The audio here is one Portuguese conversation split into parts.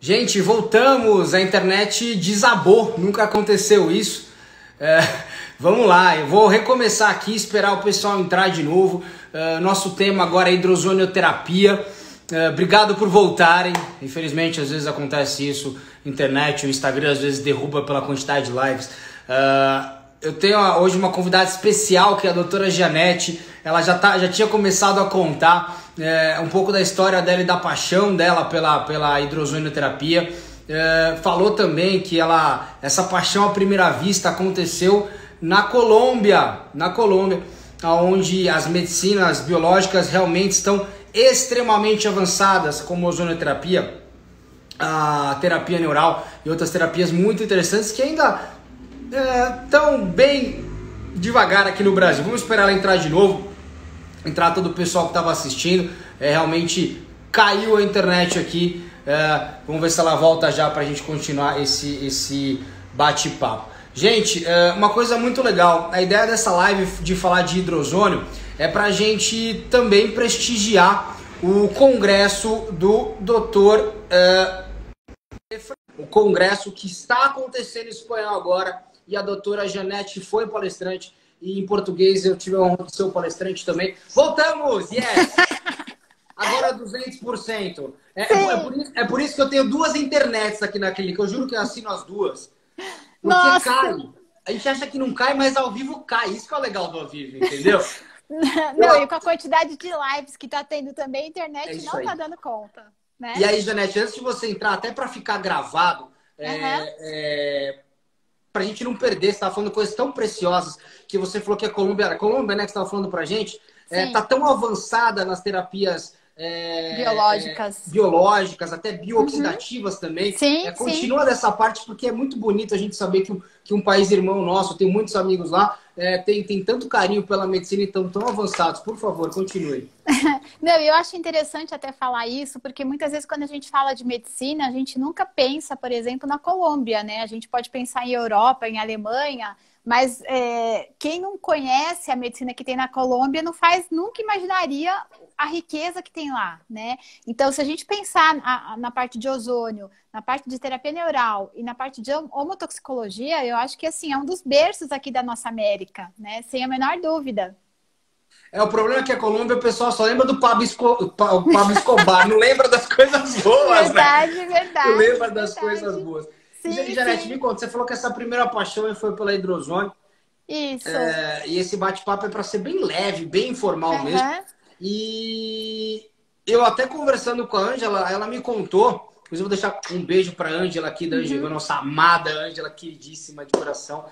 Gente, voltamos, a internet desabou, nunca aconteceu isso. Vamos lá, eu vou recomeçar aqui, esperar o pessoal entrar de novo. Nosso tema agora é hidrozonioterapia. Obrigado por voltarem. Infelizmente, às vezes acontece isso, internet, o Instagram às vezes derruba pela quantidade de lives. Eu tenho hoje uma convidada especial, que é a doutora Janete. Ela já tinha começado a contar um pouco da história dela e da paixão dela pela hidrozonioterapia. Falou também que essa paixão à primeira vista aconteceu na Colômbia, onde as medicinas biológicas realmente estão extremamente avançadas, como a ozonioterapia, a terapia neural e outras terapias muito interessantes que ainda estão bem devagar aqui no Brasil. Vamos esperar ela entrar de novo, entrar todo o pessoal que estava assistindo. Realmente caiu a internet aqui. Vamos ver se ela volta já para a gente continuar esse bate-papo. Gente, uma coisa muito legal, a ideia dessa live de falar de hidrozônio é para a gente também prestigiar o congresso do doutor, o congresso que está acontecendo em espanhol agora, e a doutora Janete foi palestrante, e em português eu tive a honra de ser o palestrante também. Voltamos! Yes! Agora 200%. É por isso que eu tenho duas internets aqui na clínica. Eu juro que eu assino as duas. Porque Nossa. cai. A gente acha que não cai, mas ao vivo cai. Isso que é o legal do ao vivo, entendeu? Não, e com a quantidade de lives que tá tendo também, a internet não aí. tá dando conta. Né? E aí, Janete, antes de você entrar, até para ficar gravado, pra gente não perder, você tava falando coisas tão preciosas, que você falou que a Colômbia, né, que você tava falando pra gente, tá tão avançada nas terapias biológicas, até bioxidativas também. Continua dessa parte, porque é muito bonito a gente saber que um país irmão nosso, tem muitos amigos lá, tem tanto carinho pela medicina e tão avançados. Por favor, continue. Não, eu acho interessante até falar isso, porque muitas vezes quando a gente fala de medicina, a gente nunca pensa, por exemplo, na Colômbia, né? A gente pode pensar em Europa, em Alemanha, mas quem não conhece a medicina que tem na Colômbia nunca imaginaria a riqueza que tem lá, né? Então, se a gente pensar na parte de ozônio, na parte de terapia neural e na parte de homotoxicologia, eu acho que assim, é um dos berços aqui da nossa América, né? Sem a menor dúvida. O problema é que a Colômbia, o pessoal só lembra do Pablo Escobar, não lembra das coisas boas, verdade, né? Verdade, não lembra das coisas boas. Sim, Janete, me conta, você falou que essa primeira paixão foi pela hidrozônio. Isso. E esse bate-papo é para ser bem leve, bem informal mesmo. E eu até conversando com a Ângela, ela me contou, inclusive vou deixar um beijo para a Ângela aqui, da Ângela, nossa amada Ângela, queridíssima de coração.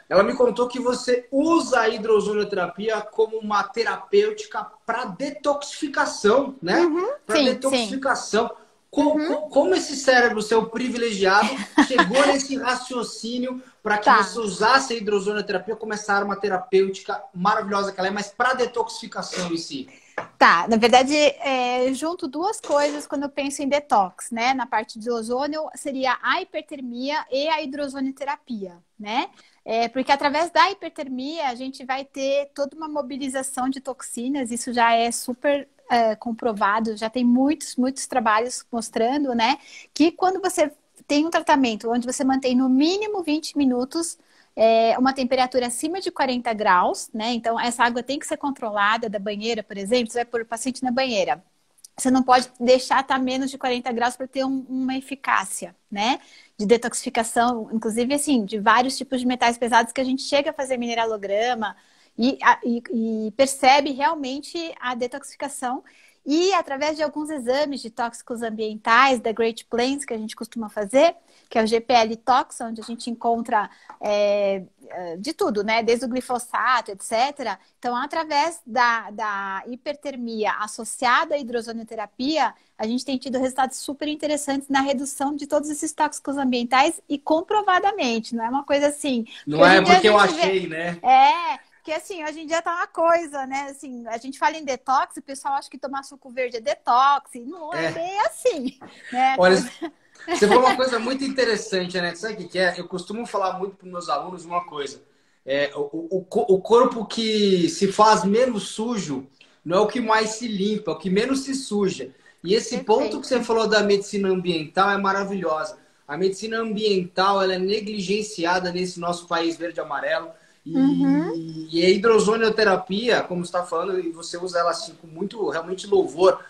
Ela me contou que você usa a hidrozonioterapia como uma terapêutica para detoxificação, né? Para detoxificação. Como esse cérebro seu privilegiado chegou nesse raciocínio para que você usasse a hidrozonioterapia como essa arma terapêutica maravilhosa que ela é, mas para detoxificação em si? Tá, na verdade, junto duas coisas quando eu penso em detox, né? Na parte de ozônio seria a hipertermia e a hidrozonioterapia, né? Porque através da hipertermia a gente vai ter toda uma mobilização de toxinas, isso já é super comprovado, já tem muitos trabalhos mostrando, né? Que quando você tem um tratamento onde você mantém no mínimo 20 minutos uma temperatura acima de 40 graus, né? Então, essa água tem que ser controlada da banheira, por exemplo. Você vai pôr o paciente na banheira. Você não pode deixar estar menos de 40 graus para ter uma eficácia, né? De detoxificação, inclusive, assim, de vários tipos de metais pesados que a gente chega a fazer mineralograma e percebe realmente a detoxificação. E através de alguns exames de tóxicos ambientais da Great Plains, que a gente costuma fazer, que é o GPL Tox, onde a gente encontra de tudo, né? Desde o glifosato, etc. Então, através da hipertermia associada à hidrozonioterapia, a gente tem tido resultados super interessantes na redução de todos esses tóxicos ambientais e comprovadamente, não é uma coisa assim... Não é porque eu achei, né? Porque, assim, hoje em dia tá uma coisa, né? Assim, a gente fala em detox, o pessoal acha que tomar suco verde é detox. E não é bem assim, né? Olha, você falou uma coisa muito interessante, né? Sabe o que é? Eu costumo falar muito para os meus alunos uma coisa. O corpo que se faz menos sujo não é o que mais se limpa, é o que menos se suja. E esse ponto que você falou da medicina ambiental é maravilhosa. A medicina ambiental ela é negligenciada nesse nosso país verde e amarelo. E a hidrozonioterapia, como você está falando, e você usa ela assim com muito, realmente louvor,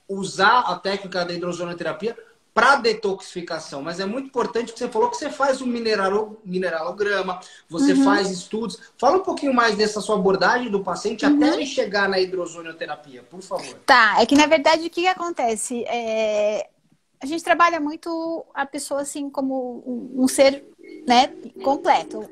usar a técnica da hidrozonioterapia para detoxificação. Mas é muito importante que você falou que você faz um mineralograma, você faz estudos. Fala um pouquinho mais dessa sua abordagem do paciente até ele chegar na hidrozonioterapia, por favor. Tá, é que na verdade o que acontece? A gente trabalha muito a pessoa assim como um ser, né, completo.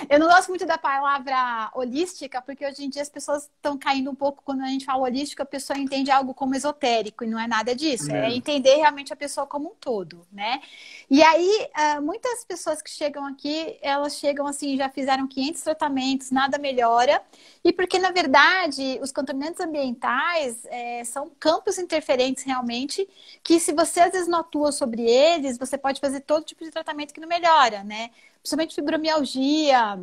Eu não gosto muito da palavra holística, porque hoje em dia as pessoas estão caindo um pouco, quando a gente fala holístico, a pessoa entende algo como esotérico, e não é nada disso. É entender realmente a pessoa como um todo, né? E aí, muitas pessoas que chegam aqui, elas chegam assim, já fizeram 500 tratamentos, nada melhora. E porque, na verdade, os contaminantes ambientais são campos interferentes realmente, que se você às vezes não atua sobre eles, você pode fazer todo tipo de tratamento que não melhora, né? Principalmente fibromialgia,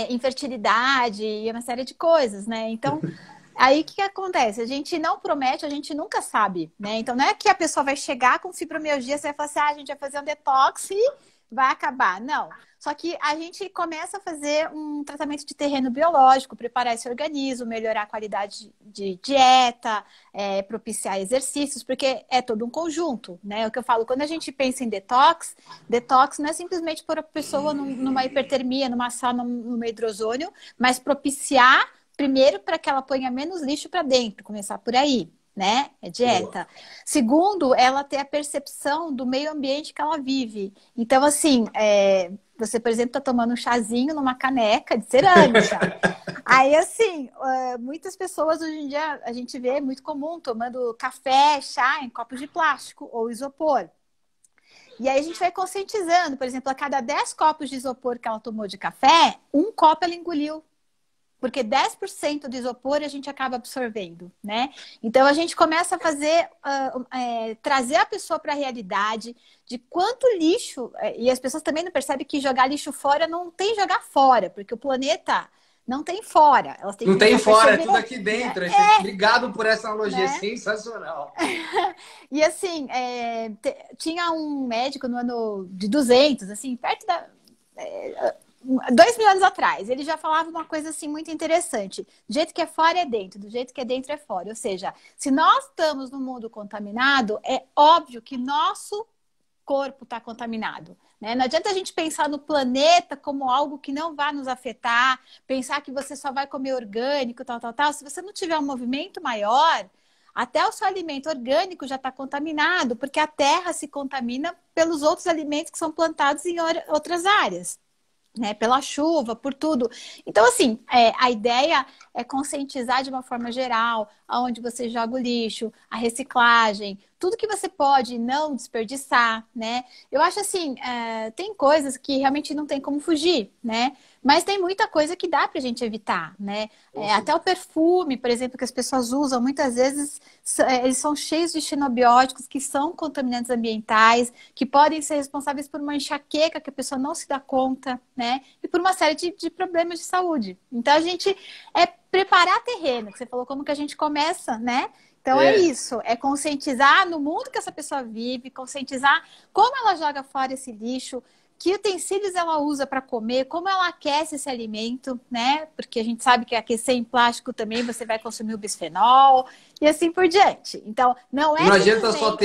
infertilidade e uma série de coisas, né? Então, aí o que acontece? A gente não promete, a gente nunca sabe, né? Então, não é que a pessoa vai chegar com fibromialgia, você vai falar assim, a gente vai fazer um detox e vai acabar. Não. Só que a gente começa a fazer um tratamento de terreno biológico, preparar esse organismo, melhorar a qualidade de dieta, propiciar exercícios, porque é todo um conjunto, né? É o que eu falo, quando a gente pensa em detox, detox não é simplesmente pôr a pessoa numa hipertermia, numa sauna, numa hidrozônio, mas propiciar primeiro para que ela ponha menos lixo para dentro, começar por aí, né? É dieta. Boa. Segundo, ela ter a percepção do meio ambiente que ela vive. Então, assim, você, por exemplo, está tomando um chazinho numa caneca de cerâmica. Aí, assim, muitas pessoas hoje em dia, a gente vê, é muito comum, tomando café, chá em copos de plástico ou isopor. E aí a gente vai conscientizando, por exemplo, a cada 10 copos de isopor que ela tomou de café, um copo ela engoliu. Porque 10% do isopor a gente acaba absorvendo, né? Então, a gente começa a fazer, trazer a pessoa para a realidade de quanto lixo... E as pessoas também não percebem que jogar lixo fora não tem jogar fora, porque o planeta não tem fora. Elas têm não que tem fora, é tudo aqui dentro. Obrigado por essa analogia, né? Sensacional. E assim, tinha um médico no ano de 200, assim, perto da... 2.000 anos atrás, ele já falava uma coisa assim muito interessante. Do jeito que é fora é dentro, do jeito que é dentro é fora. Ou seja, se nós estamos no mundo contaminado, é óbvio que nosso corpo está contaminado, né? Não adianta a gente pensar no planeta como algo que não vai nos afetar, pensar que você só vai comer orgânico, tal. Se você não tiver um movimento maior, até o seu alimento orgânico já está contaminado, porque a terra se contamina pelos outros alimentos que são plantados em outras áreas. Né, pela chuva, por tudo. Então, assim, a ideia é conscientizar de uma forma geral, aonde você joga o lixo, a reciclagem, tudo que você pode não desperdiçar, né? Eu acho assim, tem coisas que realmente não tem como fugir, né? Mas tem muita coisa que dá pra gente evitar, né? Até o perfume, por exemplo, que as pessoas usam, muitas vezes eles são cheios de xenobióticos que são contaminantes ambientais, que podem ser responsáveis por uma enxaqueca que a pessoa não se dá conta, né? E por uma série de problemas de saúde. Então, a gente preparar terreno, que você falou como que a gente começa, né? Então é isso, é conscientizar no mundo que essa pessoa vive, conscientizar como ela joga fora esse lixo, que utensílios ela usa para comer, como ela aquece esse alimento, né? Porque a gente sabe que aquecer em plástico também você vai consumir o bisfenol e assim por diante. Então, não adianta só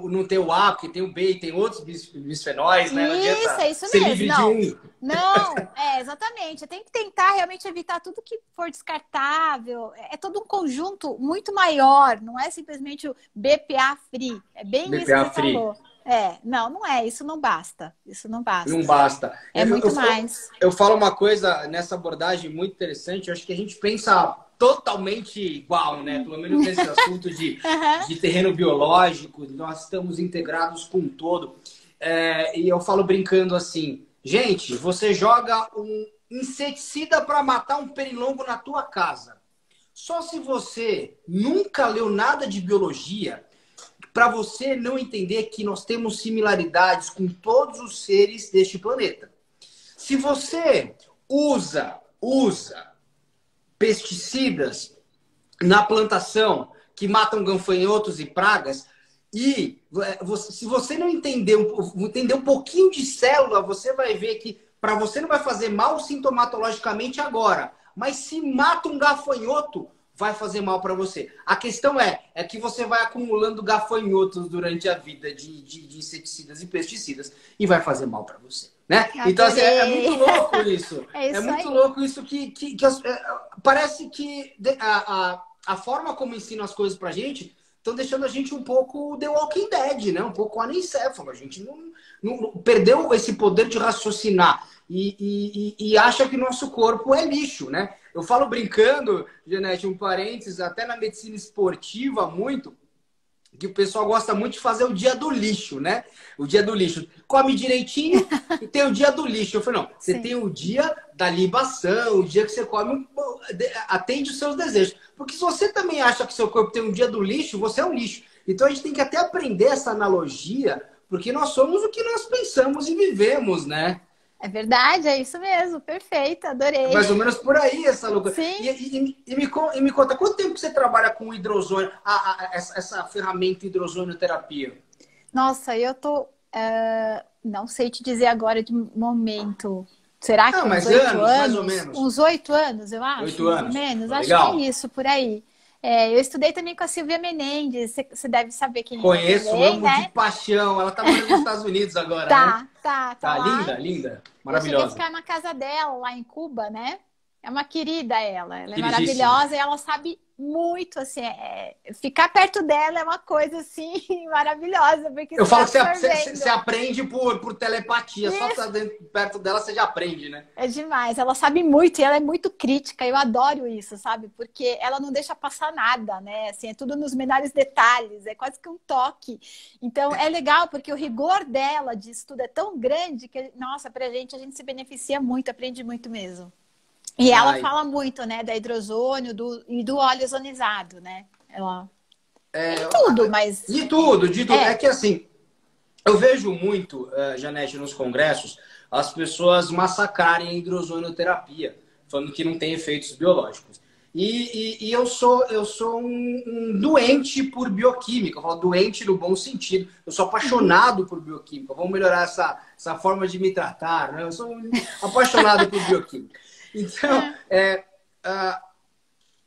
não ter o A, porque tem o B e tem outros bisfenóis, né? Não adianta isso ser mesmo. livre de um. Não, exatamente. Tem que tentar realmente evitar tudo que for descartável. É todo um conjunto muito maior, não é simplesmente o BPA free. É bem BPA isso que você free. falou. Não é, isso não basta. Isso não basta. Não basta. Muito mais. Eu falo uma coisa nessa abordagem muito interessante, eu acho que a gente pensa totalmente igual, né? Pelo menos nesse assunto de terreno biológico, nós estamos integrados com um todo. E eu falo brincando assim, gente, você joga um inseticida para matar um pernilongo na tua casa. Só se você nunca leu nada de biologia, para você não entender que nós temos similaridades com todos os seres deste planeta. Se você usa pesticidas na plantação, que matam gafanhotos e pragas. E se você não entender um pouquinho de célula, você vai ver que para você não vai fazer mal sintomatologicamente agora. Mas se mata um gafanhoto, vai fazer mal para você. A questão é que você vai acumulando gafanhotos durante a vida de inseticidas e pesticidas e vai fazer mal para você, né? Então, assim, é muito louco isso. É muito louco isso parece que a forma como ensina as coisas pra gente estão deixando a gente um pouco The Walking Dead, né? Um pouco anencéfalo. A gente não perdeu esse poder de raciocinar e acha que nosso corpo é lixo, né? Eu falo brincando, Janete, um parênteses, até na medicina esportiva muito, que o pessoal gosta muito de fazer o dia do lixo, né? O dia do lixo. Come direitinho e tem o dia do lixo. Eu falei, não, você tem o dia da libação, o dia que você come, atende os seus desejos. Porque se você também acha que seu corpo tem um dia do lixo, você é um lixo. Então a gente tem que até aprender essa analogia, porque nós somos o que nós pensamos e vivemos, né? É verdade, é isso mesmo. Perfeito, adorei. Mais ou menos por aí essa loucura. Sim. E me conta, quanto tempo que você trabalha com hidrozônio, essa ferramenta hidrozonioterapia? Nossa, eu tô... não sei te dizer agora de momento. Será que uns 8 anos? Mais ou menos. Uns 8 anos, eu acho. 8 anos. Mais ou menos. Legal. Acho que é isso, por aí. Eu estudei também com a Silvia Menendez. Você deve saber quem Conheço, é também, amo de paixão. Ela tá morando nos Estados Unidos agora, né? Tá Linda, linda. Maravilhosa. Eu cheguei a ficar na casa dela, lá em Cuba, né? É uma querida ela. Ela é maravilhosa e ela sabe muito, assim, ficar perto dela é uma coisa, assim, maravilhosa. Porque eu falo que você aprende por telepatia. Isso. Só estar perto dela você já aprende, né? É demais. Ela sabe muito e ela é muito crítica. Eu adoro isso, sabe? Porque ela não deixa passar nada, né? Assim, é tudo nos menores detalhes. É quase que um toque. Então, é legal porque o rigor dela de estudo é tão grande que, nossa, pra gente, a gente se beneficia muito, aprende muito mesmo. E ela fala muito, né, da hidrozônio e do óleo ozonizado, né? Ela... de tudo, mas... De tudo. É que, assim, eu vejo muito, Janete, nos congressos, as pessoas massacrarem a hidrozonioterapia, falando que não tem efeitos biológicos. E eu sou um doente por bioquímica, eu falo doente no bom sentido. Eu sou apaixonado por bioquímica. Vamos melhorar essa forma de me tratar, né? Eu sou apaixonado por bioquímica. Então,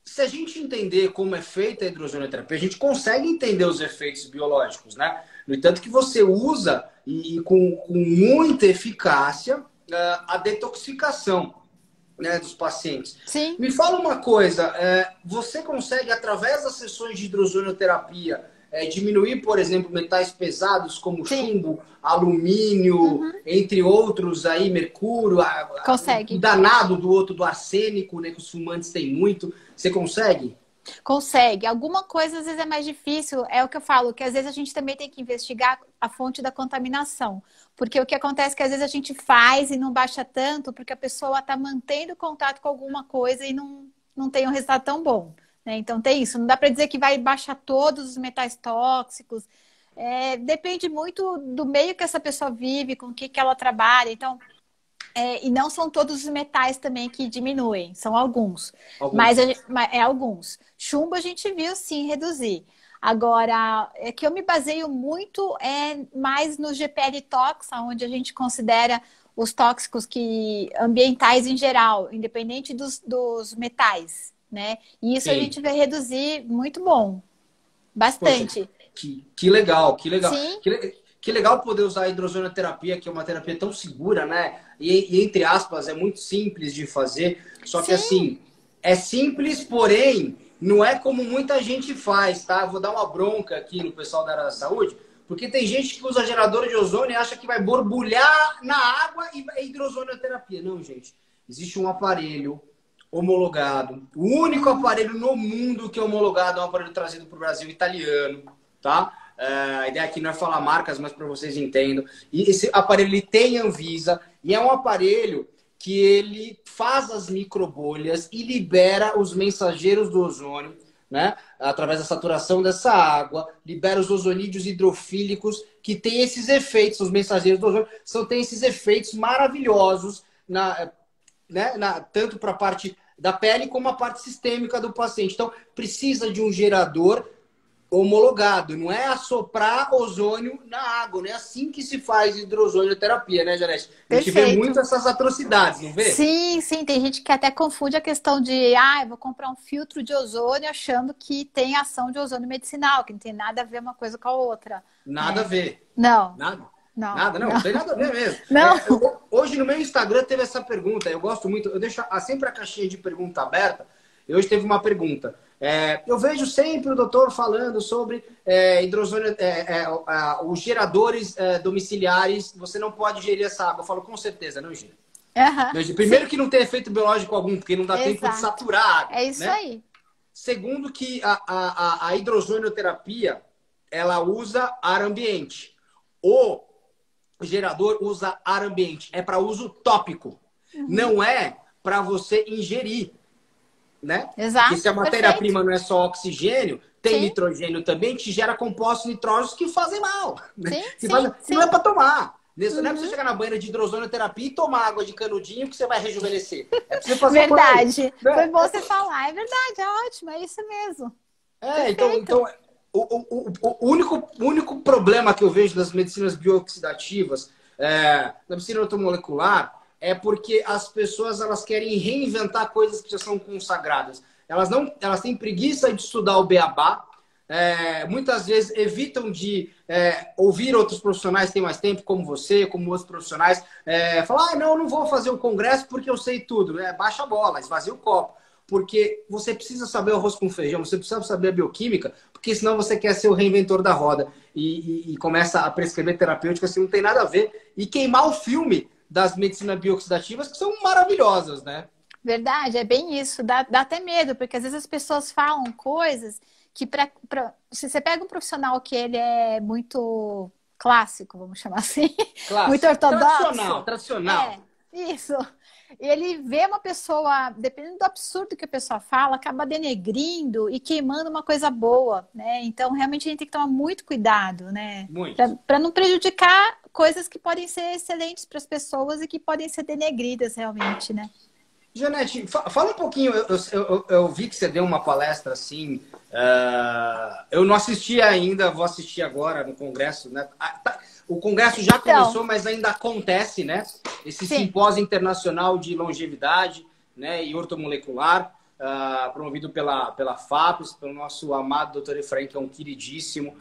se a gente entender como é feita a hidrozonioterapia, a gente consegue entender os efeitos biológicos, né? No entanto que você usa, e com muita eficácia, a detoxificação, né, dos pacientes. Sim. Me fala uma coisa, você consegue, através das sessões de hidrozonioterapia, diminuir, por exemplo, metais pesados como chumbo, alumínio, entre outros aí, mercúrio, consegue. O danado do arsênico, né, que os fumantes têm muito. Você consegue? Consegue. Alguma coisa às vezes é mais difícil, é o que eu falo, que às vezes a gente também tem que investigar a fonte da contaminação. Porque o que acontece é que às vezes a gente faz e não baixa tanto, porque a pessoa está mantendo contato com alguma coisa e não tem um resultado tão bom. Então tem isso, não dá para dizer que vai baixar todos os metais tóxicos, depende muito do meio que essa pessoa vive, com o que ela trabalha, então, e não são todos os metais também que diminuem, são alguns. Mas alguns. Chumbo a gente viu sim reduzir. Agora, é que eu me baseio muito mais no GPL Tox, onde a gente considera os tóxicos ambientais em geral, independente dos metais. Né? E isso a gente vai reduzir muito bom. Bastante. Poxa, que legal, que legal. Sim. Que legal poder usar a hidrozonioterapia, que é uma terapia tão segura, né? E entre aspas, é muito simples de fazer. Só que assim, é simples, porém, não é como muita gente faz, tá? Vou dar uma bronca aqui no pessoal da área da saúde, porque tem gente que usa gerador de ozônio e acha que vai borbulhar na água e é hidrozonioterapia. Não, gente. Existe um aparelho homologado. O único aparelho no mundo que é homologado é um aparelho trazido para o Brasil, italiano, tá? A ideia aqui não é falar marcas, mas para vocês entendam. E esse aparelho ele tem Anvisa e é um aparelho que ele faz as microbolhas e libera os mensageiros do ozônio, né? Através da saturação dessa água, libera os ozonídeos hidrofílicos que tem esses efeitos, os mensageiros do ozônio têm esses efeitos maravilhosos tanto para a parte da pele como a parte sistêmica do paciente. Então, precisa de um gerador homologado, não é assoprar ozônio na água, não é assim que se faz hidrozonioterapia, né, Janete? A gente vê Perfeito. muito essas atrocidades, não vê? Sim, sim, tem gente que até confunde a questão de, eu vou comprar um filtro de ozônio achando que tem ação de ozônio medicinal, que não tem nada a ver uma coisa com a outra, Nada a né? ver. Não, Nada. não, Nada, não, não. não tem nada a ver mesmo. Não. Hoje no meu Instagram teve essa pergunta, eu gosto muito, eu deixo sempre a caixinha de pergunta aberta, e hoje teve uma pergunta. Eu vejo sempre o doutor falando sobre hidrozônio, os geradores domiciliares, você não pode gerir essa água. Eu falo, com certeza, não gira. Primeiro Sim, que não tem efeito biológico algum, porque não dá tempo de exato. saturar a água, É isso né? aí. Segundo que a hidrozonioterapia, ela usa ar ambiente. O gerador usa ar ambiente. É para uso tópico. Uhum. Não é para você ingerir, né? Porque se Exato, a perfeito. matéria-prima não é só oxigênio, tem Sim, nitrogênio também, que gera compostos nitrógenos que fazem mal. Né? sim, sim, Que não é sim. para tomar. Não é para você Uhum. chegar na banheira de hidrozonioterapia e tomar água de canudinho que você vai rejuvenescer. É para você fazer um banho. Verdade. Foi Né? bom você falar. É verdade, é ótimo, é isso mesmo. Então, Perfeito. o único problema que eu vejo das medicinas bioxidativas, da medicina automolecular, é porque as pessoas elas querem reinventar coisas que já são consagradas. Elas têm preguiça de estudar o beabá, muitas vezes evitam de ouvir outros profissionais que têm mais tempo, como você, como outros profissionais, falar, não vou fazer o congresso porque eu sei tudo. Baixa a bola, esvazia o copo. Porque você precisa saber o arroz com feijão, você precisa saber a bioquímica, porque senão você quer ser o reinventor da roda e começa a prescrever terapêuticas que não tem nada a ver e queimar o filme das medicinas bioxidativas que são maravilhosas, né? Verdade, é bem isso. Dá até medo, porque às vezes as pessoas falam coisas que, se você pega um profissional que ele é muito clássico, vamos chamar assim, muito Clássico. Tradicional, ortodoxo, tradicional. isso. Ele vê uma pessoa, dependendo do absurdo que a pessoa fala, acaba denegrindo e queimando uma coisa boa, né? Então, realmente, a gente tem que tomar muito cuidado, né? Muito. Para não prejudicar coisas que podem ser excelentes para as pessoas e que podem ser denegridas realmente, né? Janete, fala um pouquinho. Eu vi que você deu uma palestra assim. Eu não assisti ainda, vou assistir agora no congresso, né? O congresso já Então, começou, mas ainda acontece, né? Esse sim. simpósio internacional de longevidade, né, e ortomolecular, promovido pela FAPES, pelo nosso amado doutor Efraim, que é um queridíssimo.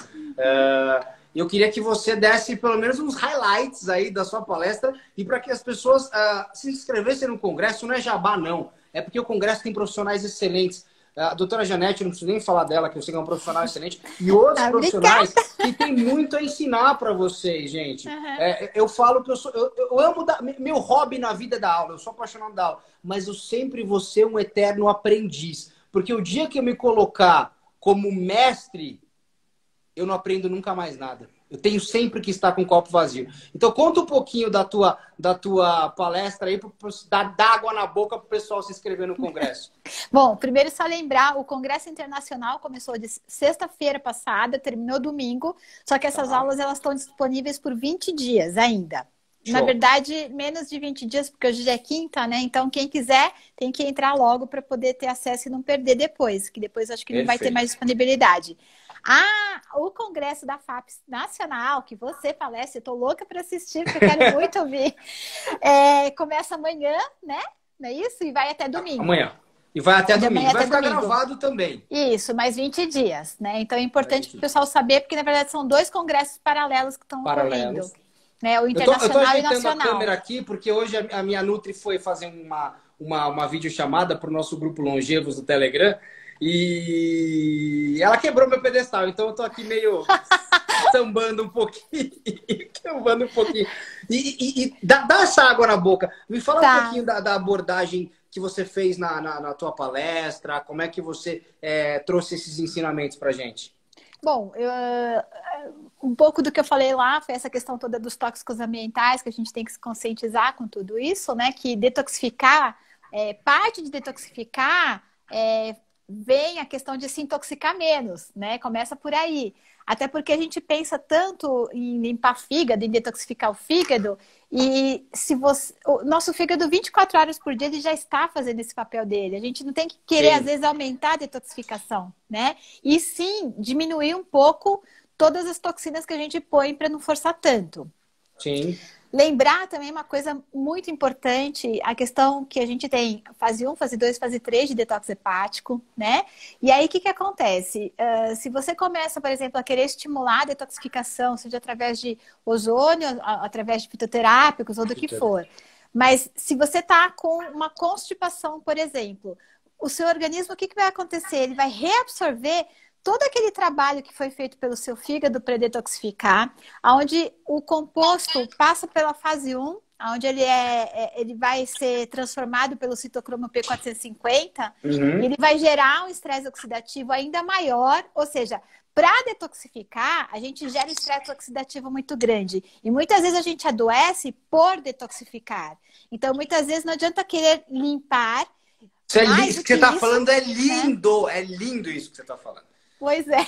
Eu queria que você desse pelo menos uns highlights aí da sua palestra e para que as pessoas se inscrevessem no congresso. Não é jabá, não. É porque o congresso tem profissionais excelentes. A doutora Janete, eu não preciso nem falar dela, que eu sei que é um profissional excelente. E outros Obrigada. profissionais que tem muito a ensinar para vocês, gente. Uhum. Eu falo que eu amo meu hobby na vida é dar aula. Eu sou apaixonado da aula. Mas eu sempre vou ser um eterno aprendiz. Porque o dia que eu me colocar como mestre, eu não aprendo nunca mais nada. Eu tenho sempre que estar com o copo vazio. Então, conta um pouquinho da tua palestra aí, para dar água na boca para o pessoal se inscrever no congresso. Bom, primeiro só lembrar, o Congresso Internacional começou de sexta-feira passada, terminou domingo, só que essas Tá? aulas elas estão disponíveis por 20 dias ainda. Na Show. verdade, menos de 20 dias, porque hoje já é quinta, né? Então, quem quiser tem que entrar logo para poder ter acesso e não perder depois, que depois acho que não vai ter Perfeito. mais disponibilidade. O Congresso da FAPES Nacional, que você palestra, eu tô louca para assistir, porque eu quero muito ouvir. Começa amanhã, né? Não é isso? E vai até domingo. Amanhã. E vai até De domingo. amanhã Vai até ficar domingo. gravado também. Isso, mais 20 dias, né? Então é importante para o pessoal saber, porque na verdade são dois congressos paralelos que estão ocorrendo, Paralelos. né? O Eu tô internacional e o ajeitando a nacional. câmera aqui, porque hoje a minha Nutri foi fazer uma videochamada para o nosso grupo Longevos do Telegram. E ela quebrou meu pedestal, então eu tô aqui meio sambando um pouquinho, sambando um pouquinho. E dá essa água na boca. Me fala um pouquinho da abordagem que você fez na tua palestra, como é que você trouxe esses ensinamentos pra gente? Bom, um pouco do que eu falei lá foi essa questão toda dos tóxicos ambientais, que a gente tem que se conscientizar com tudo isso, né? Que detoxificar, parte de detoxificar vem a questão de se intoxicar menos, né? Começa por aí. Até porque a gente pensa tanto em limpar fígado, em detoxificar o fígado, e se você, o nosso fígado 24 horas por dia ele já está fazendo esse papel dele. A gente não tem que querer, às Sim, vezes, aumentar a detoxificação, né? E sim, diminuir um pouco todas as toxinas que a gente põe para não forçar tanto. sim. Lembrar também uma coisa muito importante, a questão que a gente tem fase 1, fase 2, fase 3 de detox hepático, né? E aí, o que que acontece? Se você começa, por exemplo, a querer estimular a detoxificação, seja através de ozônio, através de fitoterápicos ou do que for, mas se você está com uma constipação, por exemplo, o seu organismo, o que que vai acontecer? Ele vai reabsorver todo aquele trabalho que foi feito pelo seu fígado para detoxificar, onde o composto passa pela fase 1, onde ele vai ser transformado pelo citocromo P450, e Uhum. ele vai gerar um estresse oxidativo ainda maior, ou seja, para detoxificar, a gente gera um estresse oxidativo muito grande. E muitas vezes a gente adoece por detoxificar. Então, muitas vezes não adianta querer limpar mais Isso do que você que está isso, falando né? é lindo isso que você está falando. Pois é.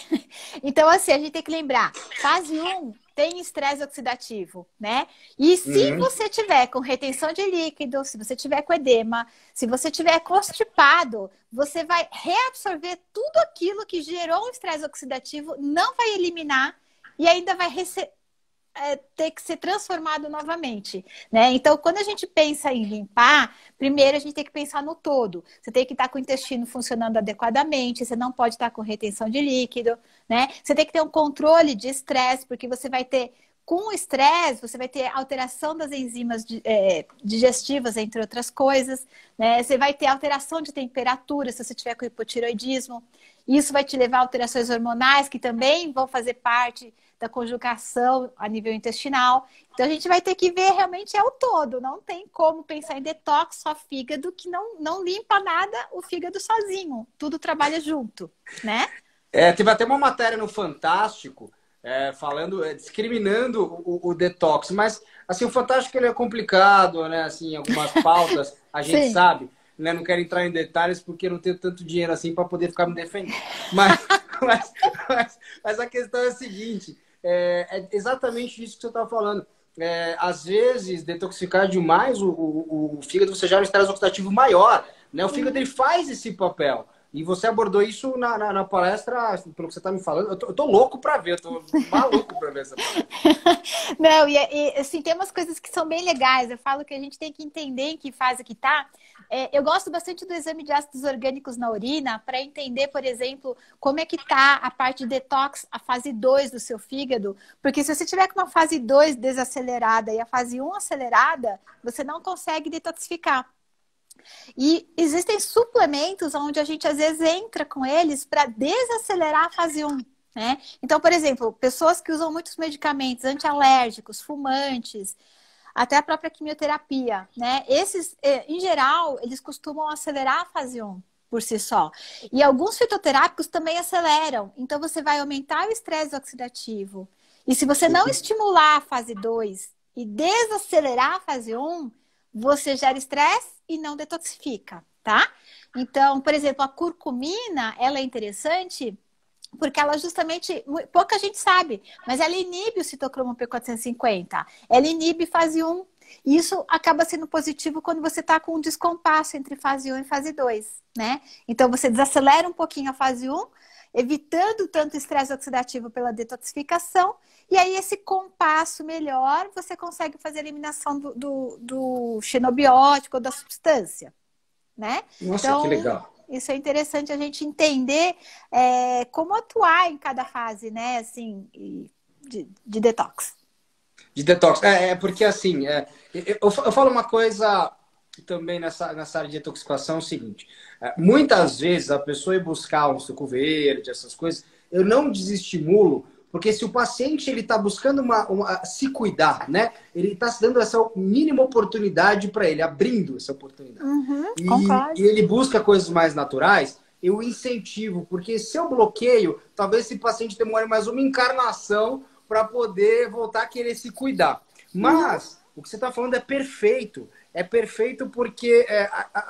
Então, assim, a gente tem que lembrar, fase 1 tem estresse oxidativo, né? E se Uhum. você tiver com retenção de líquido, se você tiver com edema, se você tiver constipado, você vai reabsorver tudo aquilo que gerou um estresse oxidativo, não vai eliminar e ainda vai ter que ser transformado novamente, né? Então, quando a gente pensa em limpar, primeiro a gente tem que pensar no todo. Você tem que estar com o intestino funcionando adequadamente, você não pode estar com retenção de líquido, né? Você tem que ter um controle de estresse, porque você vai ter, com o estresse, você vai ter alteração das enzimas digestivas, entre outras coisas, né? Você vai ter alteração de temperatura, se você tiver com hipotiroidismo. Isso vai te levar a alterações hormonais, que também vão fazer parte da conjugação a nível intestinal. Então a gente vai ter que ver realmente o todo. Não tem como pensar em detox só fígado, que não limpa nada o fígado sozinho. Tudo trabalha junto, né? Teve até uma matéria no Fantástico falando, discriminando o detox, mas assim, o Fantástico ele é complicado, né? Assim, algumas pautas a gente Sim. sabe, né? Não quero entrar em detalhes porque não tenho tanto dinheiro assim para poder ficar me defendendo. Mas, mas, mas a questão é a seguinte: é exatamente isso que você está falando. Às vezes, detoxificar demais o fígado, você gera um estresse oxidativo maior, né? O fígado ele faz esse papel. E você abordou isso na palestra, pelo que você está me falando. Eu tô louco para ver, eu tô maluco para ver essa palestra. Não, assim, tem umas coisas que são bem legais. Eu falo que a gente tem que entender em que fase que tá. Eu gosto bastante do exame de ácidos orgânicos na urina para entender, por exemplo, como é que tá a parte de detox, a fase 2 do seu fígado. Porque se você tiver com uma fase 2 desacelerada e a fase 1 acelerada, você não consegue detoxificar. E existem suplementos onde a gente às vezes entra com eles para desacelerar a fase 1, né? Então, por exemplo, pessoas que usam muitos medicamentos antialérgicos, fumantes, até a própria quimioterapia, né? Esses, em geral, eles costumam acelerar a fase 1 por si só. E alguns fitoterápicos também aceleram. Então, você vai aumentar o estresse oxidativo. E se você não estimular a fase 2 e desacelerar a fase 1, você gera estresse e não detoxifica, tá? Então, por exemplo, a curcumina, ela é interessante porque ela justamente, pouca gente sabe, mas ela inibe o citocromo P450. Ela inibe fase 1. E isso acaba sendo positivo quando você está com um descompasso entre fase 1 e fase 2, né? Então, você desacelera um pouquinho a fase 1, evitando tanto estresse oxidativo pela detoxificação, e aí esse compasso melhor, você consegue fazer a eliminação do xenobiótico ou da substância, né? Nossa, que Então, legal. isso é interessante a gente entender como atuar em cada fase, né? Assim, de detox. De detox. Porque assim, eu falo uma coisa também nessa área de detoxificação, é o seguinte. Muitas vezes a pessoa ir buscar um suco verde, essas coisas, eu não desestimulo, porque se o paciente ele está buscando se cuidar, né? Ele está se dando essa mínima oportunidade para ele, abrindo essa oportunidade. Uhum, E concordo. ele busca coisas mais naturais, eu incentivo, porque se eu bloqueio, talvez esse paciente demore mais uma encarnação para poder voltar a querer se cuidar. Uhum, Mas o que você está falando é perfeito. é perfeito porque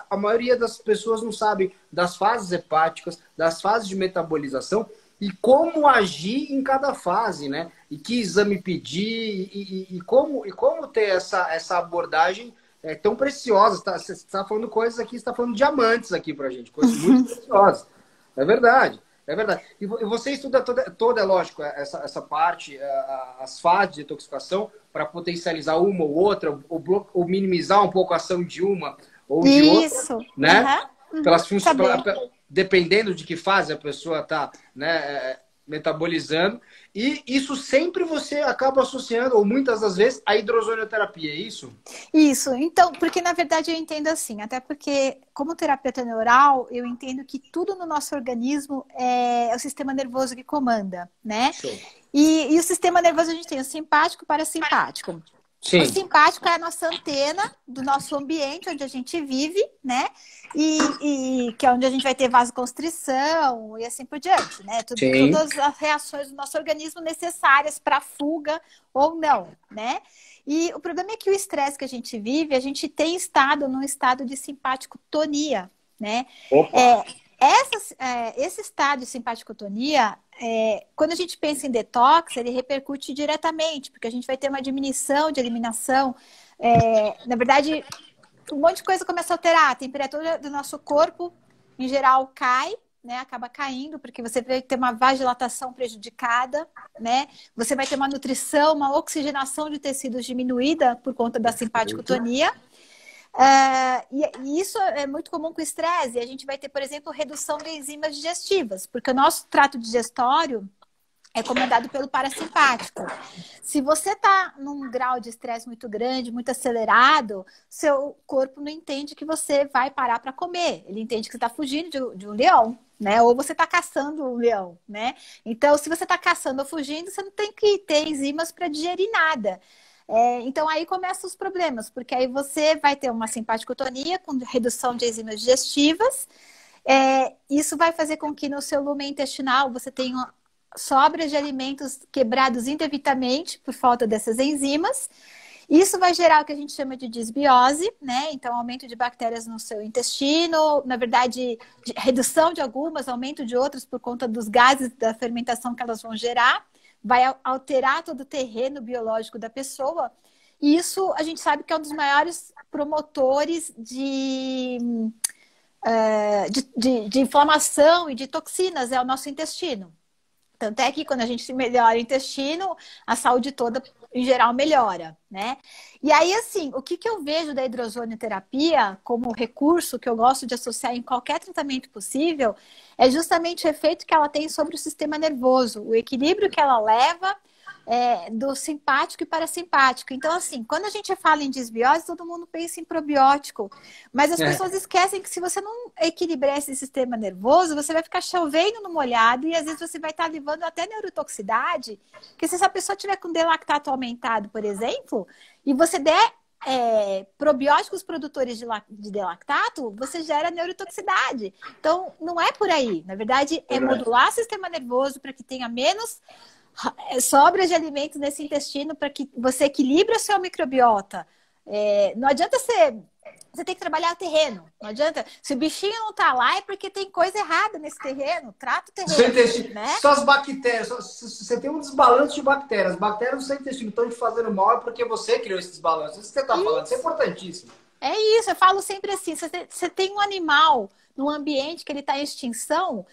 a maioria das pessoas não sabe das fases hepáticas, das fases de metabolização e como agir em cada fase, né? E que exame pedir e como ter essa abordagem tão preciosa. Você está falando coisas aqui, você está falando diamantes aqui pra gente, coisas muito preciosas. É verdade. É verdade. E você estuda toda, é lógico, essa parte, as fases de detoxificação para potencializar uma ou outra, ou minimizar um pouco a ação de uma ou de outra, né? Pelas funções, dependendo de que fase a pessoa está, né, metabolizando. E isso sempre você acaba associando, ou muitas das vezes, a hidrozonioterapia, é isso? Isso. Então, porque na verdade eu entendo assim, até porque como terapeuta neural, eu entendo que tudo no nosso organismo é o sistema nervoso que comanda, né? E o sistema nervoso a gente tem o simpático e o parasimpático. Sim. O simpático é a nossa antena do nosso ambiente, onde a gente vive, né? E que é onde a gente vai ter vasoconstrição e assim por diante, né? Todas as reações do nosso organismo necessárias para fuga ou não, né? E o problema é que o estresse que a gente vive, a gente tem estado num estado de simpaticotonia, né? Esse estado de simpaticotonia, quando a gente pensa em detox, ele repercute diretamente, porque a gente vai ter uma diminuição de eliminação. Na verdade, um monte de coisa começa a alterar. A temperatura do nosso corpo, em geral, cai, né? Acaba caindo, porque você vai ter uma vasodilatação prejudicada, né? Você vai ter uma nutrição, uma oxigenação de tecidos diminuída por conta da simpaticotonia. E isso é muito comum com o estresse. A gente vai ter, por exemplo, redução de enzimas digestivas, porque o nosso trato digestório é comandado pelo parasimpático. Se você está num grau de estresse muito grande, muito acelerado, seu corpo não entende que você vai parar para comer. Ele entende que você está fugindo de um leão, né? Ou você está caçando um leão, né? Então, se você está caçando ou fugindo, você não tem que ter enzimas para digerir nada. Então, aí começam os problemas, porque aí você vai ter uma simpaticotonia com redução de enzimas digestivas. Isso vai fazer com que no seu lumen intestinal você tenha sobras de alimentos quebrados indevidamente por falta dessas enzimas. Isso vai gerar o que a gente chama de disbiose, né? Então, aumento de bactérias no seu intestino, na verdade, redução de algumas, aumento de outras por conta dos gases da fermentação que elas vão gerar. Vai alterar todo o terreno biológico da pessoa. E isso a gente sabe que é um dos maiores promotores de inflamação e de toxinas, é o nosso intestino. Tanto é que quando a gente melhora o intestino, a saúde toda, em geral, melhora, né? E aí, assim, o que eu vejo da hidrozonioterapia como recurso que eu gosto de associar em qualquer tratamento possível é justamente o efeito que ela tem sobre o sistema nervoso, o equilíbrio que ela leva do simpático e parasimpático. Então, assim, quando a gente fala em disbiose, todo mundo pensa em probiótico. Mas as pessoas esquecem que se você não equilibrar esse sistema nervoso, você vai ficar chovendo no molhado e às vezes você vai estar levando até neurotoxicidade. Porque se essa pessoa tiver com delactato aumentado, por exemplo, e você der probióticos produtores de delactato, você gera neurotoxicidade. Então, não é por aí. Na verdade, é modular o sistema nervoso para que tenha menos sobras de alimentos nesse intestino para que você equilibre o seu microbiota. Não adianta você tem que trabalhar o terreno. Não adianta. Se o bichinho não está lá, é porque tem coisa errada nesse terreno. Trata o terreno. Né? Só as bactérias. Você tem um desbalanço de bactérias. As bactérias do seu intestino estão te fazendo mal é porque você criou esse desbalanço. Isso que você está falando. Isso é importantíssimo. É isso. Eu falo sempre assim. Você tem um animal num ambiente que ele está em extinção.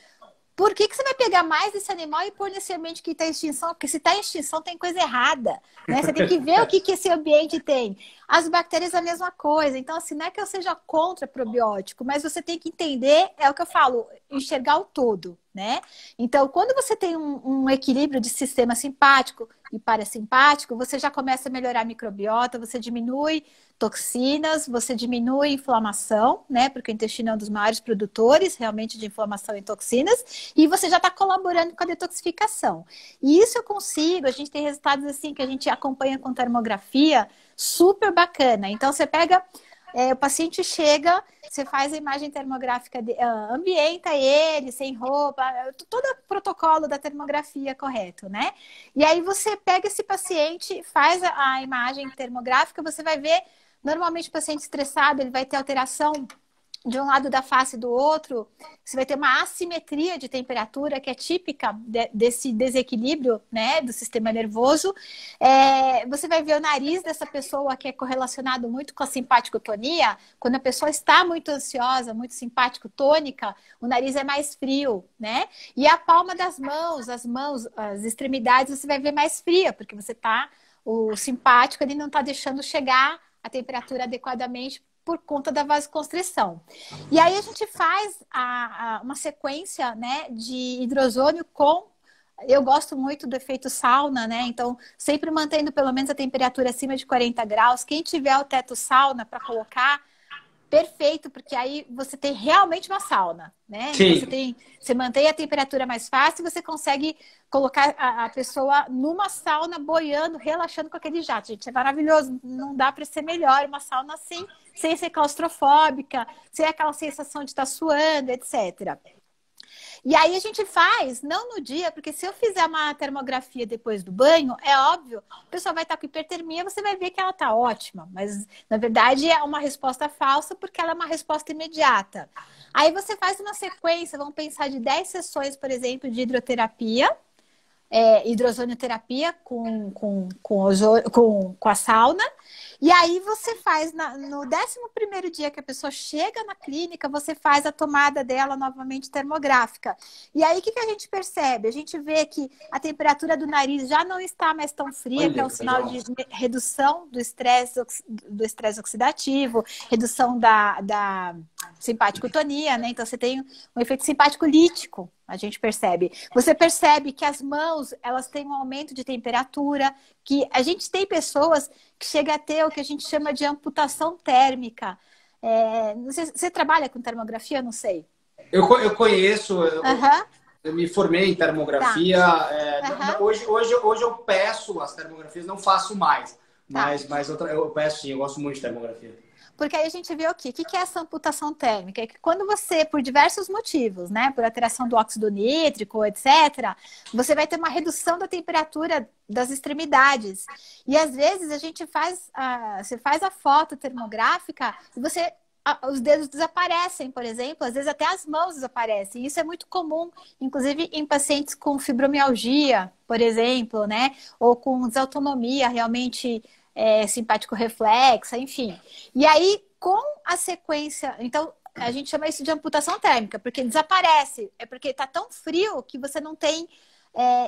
Por que você vai pegar mais esse animal e pôr nesse ambiente que está em extinção? Porque se está em extinção, tem coisa errada. Né? Você tem que ver o que esse ambiente tem. As bactérias é a mesma coisa. Então, assim, não é que eu seja contra probiótico, mas você tem que entender, é o que eu falo, enxergar o todo, né? Então, quando você tem um equilíbrio de sistema simpático e parasimpático, você já começa a melhorar a microbiota, você diminui toxinas, você diminui inflamação, né? Porque o intestino é um dos maiores produtores realmente de inflamação e toxinas, e você já está colaborando com a detoxificação. E isso eu consigo, a gente tem resultados assim que a gente acompanha com termografia, super bacana. Então, você pega, o paciente chega, você faz a imagem termográfica, ambienta ele, sem roupa, todo o protocolo da termografia correto, né? E aí você pega esse paciente, faz a imagem termográfica, você vai ver Normalmente, o paciente estressado, ele vai ter alteração de um lado da face e do outro, você vai ter uma assimetria de temperatura que é típica desse desequilíbrio, né, do sistema nervoso. Você vai ver o nariz dessa pessoa que é correlacionado muito com a simpaticotonia. Quando a pessoa está muito ansiosa, muito simpático-tônica, o nariz é mais frio, né? E a palma das mãos, as extremidades, você vai ver mais fria, porque o simpático ele não está deixando chegar a temperatura adequadamente por conta da vasoconstrição. E aí a gente faz uma sequência, né, de hidrozônio com... Eu gosto muito do efeito sauna, né? Então, sempre mantendo pelo menos a temperatura acima de 40 graus. Quem tiver o teto sauna para colocar, perfeito, porque aí você tem realmente uma sauna, né? Sim. Você mantém a temperatura mais fácil e você consegue colocar a pessoa numa sauna, boiando, relaxando com aquele jato. Gente, é maravilhoso. Não dá para ser melhor uma sauna assim, sem ser claustrofóbica, sem aquela sensação de estar suando, etc. E aí a gente faz, não no dia, porque se eu fizer uma termografia depois do banho, é óbvio, a pessoa vai estar com hipertermia, você vai ver que ela está ótima. Mas, na verdade, é uma resposta falsa, porque ela é uma resposta imediata. Aí você faz uma sequência, vamos pensar de 10 sessões, por exemplo, de hidroterapia, hidrozonioterapia com a sauna. E aí você faz, no 11º dia que a pessoa chega na clínica, você faz a tomada dela novamente termográfica. E aí o que a gente percebe? A gente vê que a temperatura do nariz já não está mais tão fria, que é um sinal de redução do estresse oxidativo, redução da simpaticotonia, né? Então você tem um efeito simpático lítico. A gente percebe. Você percebe que as mãos, elas têm um aumento de temperatura, que a gente tem pessoas que chega a ter o que a gente chama de amputação térmica. Você trabalha com termografia? Não sei. Eu conheço, eu me formei em termografia. Tá. Hoje eu peço as termografias, não faço mais. Mas eu peço sim, eu gosto muito de termografia. Porque aí a gente vê o quê? O que é essa amputação térmica? É que quando você, por diversos motivos, né? Por alteração do óxido nítrico, etc., você vai ter uma redução da temperatura das extremidades. E às vezes a gente você faz a foto termográfica e os dedos desaparecem, por exemplo, às vezes até as mãos desaparecem. Isso é muito comum, inclusive em pacientes com fibromialgia, por exemplo, né? Ou com desautonomia realmente simpático reflexa, enfim. E aí, com a sequência... Então, a gente chama isso de amputação térmica, porque desaparece. É porque está tão frio que você não tem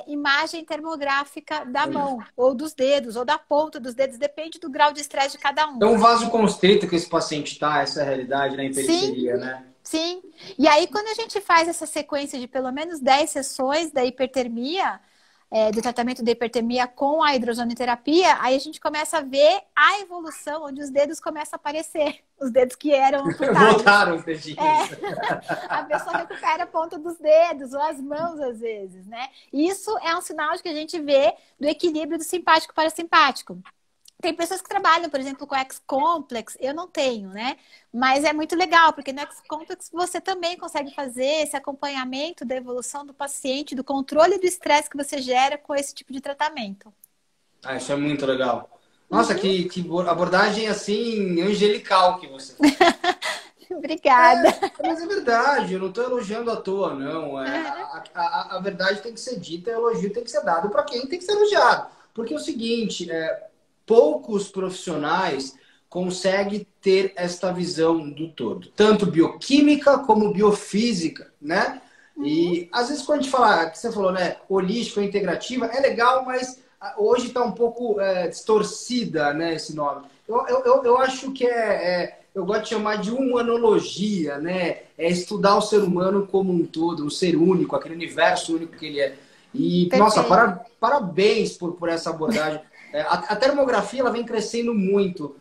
imagem termográfica da mão, ou dos dedos, ou da ponta dos dedos, depende do grau de estresse de cada um. Então, um vasoconstrito que esse paciente está, essa é a realidade na hiperesteria, né? Sim. E aí, quando a gente faz essa sequência de pelo menos 10 sessões da hipertermia, do tratamento da hipertermia com a hidrozonioterapia, aí a gente começa a ver a evolução, onde os dedos começam a aparecer. Os dedos que eram amputados. Voltaram os dedinhos. A pessoa recupera a ponta dos dedos, ou as mãos, às vezes, né? Isso é um sinal de que a gente vê do equilíbrio do simpático para simpático. Tem pessoas que trabalham, por exemplo, com X-Complex, eu não tenho, né? Mas é muito legal, porque no X-Complex você também consegue fazer esse acompanhamento da evolução do paciente, do controle do estresse que você gera com esse tipo de tratamento. Isso é muito legal. Nossa, que abordagem, assim, angelical que você faz. Obrigada. Mas é verdade, eu não estou elogiando à toa, não. A verdade tem que ser dita, o elogio tem que ser dado para quem tem que ser elogiado. Porque é o seguinte... poucos profissionais conseguem ter esta visão do todo, tanto bioquímica como biofísica, né? E às vezes quando a gente fala, que você falou, né, holística ou integrativa, é legal, mas hoje está um pouco distorcida, né, esse nome. Eu acho que eu gosto de chamar de humanologia, né? É estudar o ser humano como um todo, um ser único, aquele universo único que ele é. E, perfeito. Nossa, parabéns por essa abordagem. A termografia ela vem crescendo muito.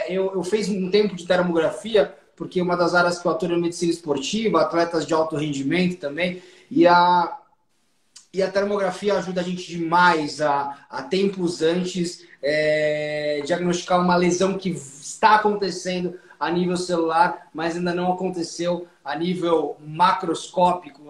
Eu fiz um tempo de termografia, porque uma das áreas que eu atuo é medicina esportiva, atletas de alto rendimento também, e a termografia ajuda a gente demais a tempos antes diagnosticar uma lesão que está acontecendo a nível celular, mas ainda não aconteceu a nível macroscópico.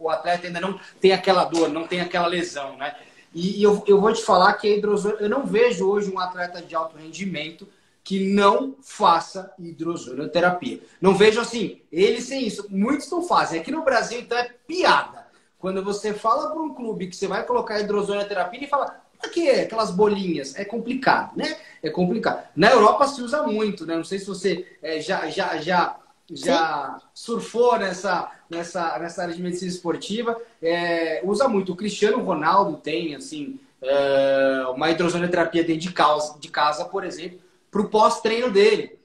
O atleta ainda não tem aquela dor, não tem aquela lesão, né? E eu vou te falar que a hidrozônio... Eu não vejo hoje um atleta de alto rendimento que não faça hidrozonioterapia. Não vejo assim, eles sem isso. Muitos não fazem. Aqui no Brasil, então, é piada. Quando você fala para um clube que você vai colocar hidrozonioterapia, ele fala, por que aquelas bolinhas? É complicado, né? É complicado. Na Europa se usa muito, né? Não sei se você já surfou nessa área de medicina esportiva. Usa muito. O Cristiano Ronaldo tem, assim, uma hidrozonioterapia dentro de casa, por exemplo, para o pós-treino dele.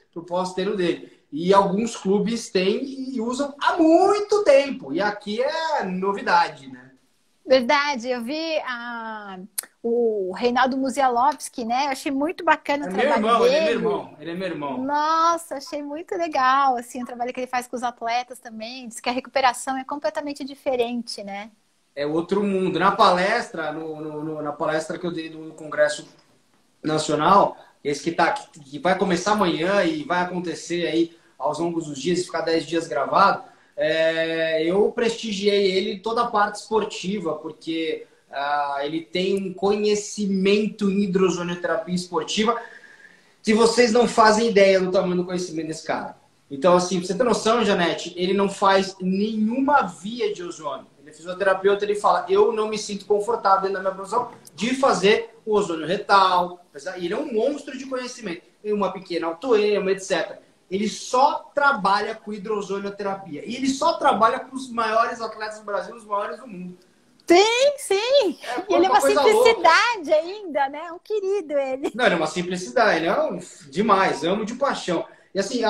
E alguns clubes têm e usam há muito tempo. E aqui é novidade, né? Verdade, eu vi o Reinaldo Musialovski, né? Eu achei muito bacana o trabalho dele. Ele é meu irmão. Nossa, achei muito legal, assim, o trabalho que ele faz com os atletas também. Diz que a recuperação é completamente diferente, né? É outro mundo. Na palestra, na palestra que eu dei no Congresso Nacional, esse que vai começar amanhã e vai acontecer aí aos longos dos dias e ficar 10 dias gravado, eu prestigiei ele em toda a parte esportiva, porque ele tem um conhecimento em hidrozonioterapia esportiva que vocês não fazem ideia do tamanho do conhecimento desse cara. Então, assim, pra você ter noção, Janete, ele não faz nenhuma via de ozônio. Ele é fisioterapeuta, ele fala, eu não me sinto confortável dentro da minha profissão de fazer o ozônio retal. Ele é um monstro de conhecimento. Tem uma pequena autoema, etc. Ele só trabalha com hidrozonioterapia. E ele só trabalha com os maiores atletas do Brasil, os maiores do mundo. Sim, sim. E ele é uma simplicidade ainda, né? Um querido ele. Não, ele é uma simplicidade. Ele é demais, amo de paixão. E assim,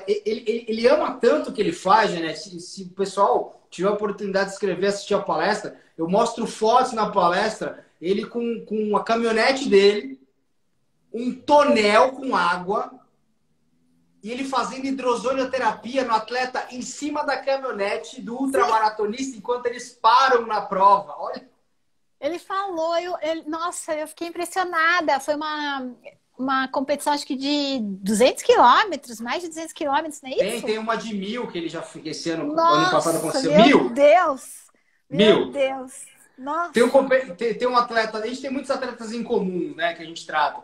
ele ama tanto o que ele faz, né? Se o pessoal tiver a oportunidade de escrever, assistir a palestra, eu mostro fotos na palestra, ele com a caminhonete dele, um tonel com água, e ele fazendo hidrozonioterapia no atleta em cima da caminhonete do ultramaratonista enquanto eles param na prova. Olha. Ele falou, nossa, eu fiquei impressionada. Foi uma competição, acho que de 200 quilômetros, mais de 200 quilômetros, não é isso? Tem uma de 1000 que ele já fez esse ano, nossa, ano passado aconteceu. Meu Deus! Meu 1000. Deus! Nossa. Tem um atleta, a gente tem muitos atletas em comum, né, que a gente trata.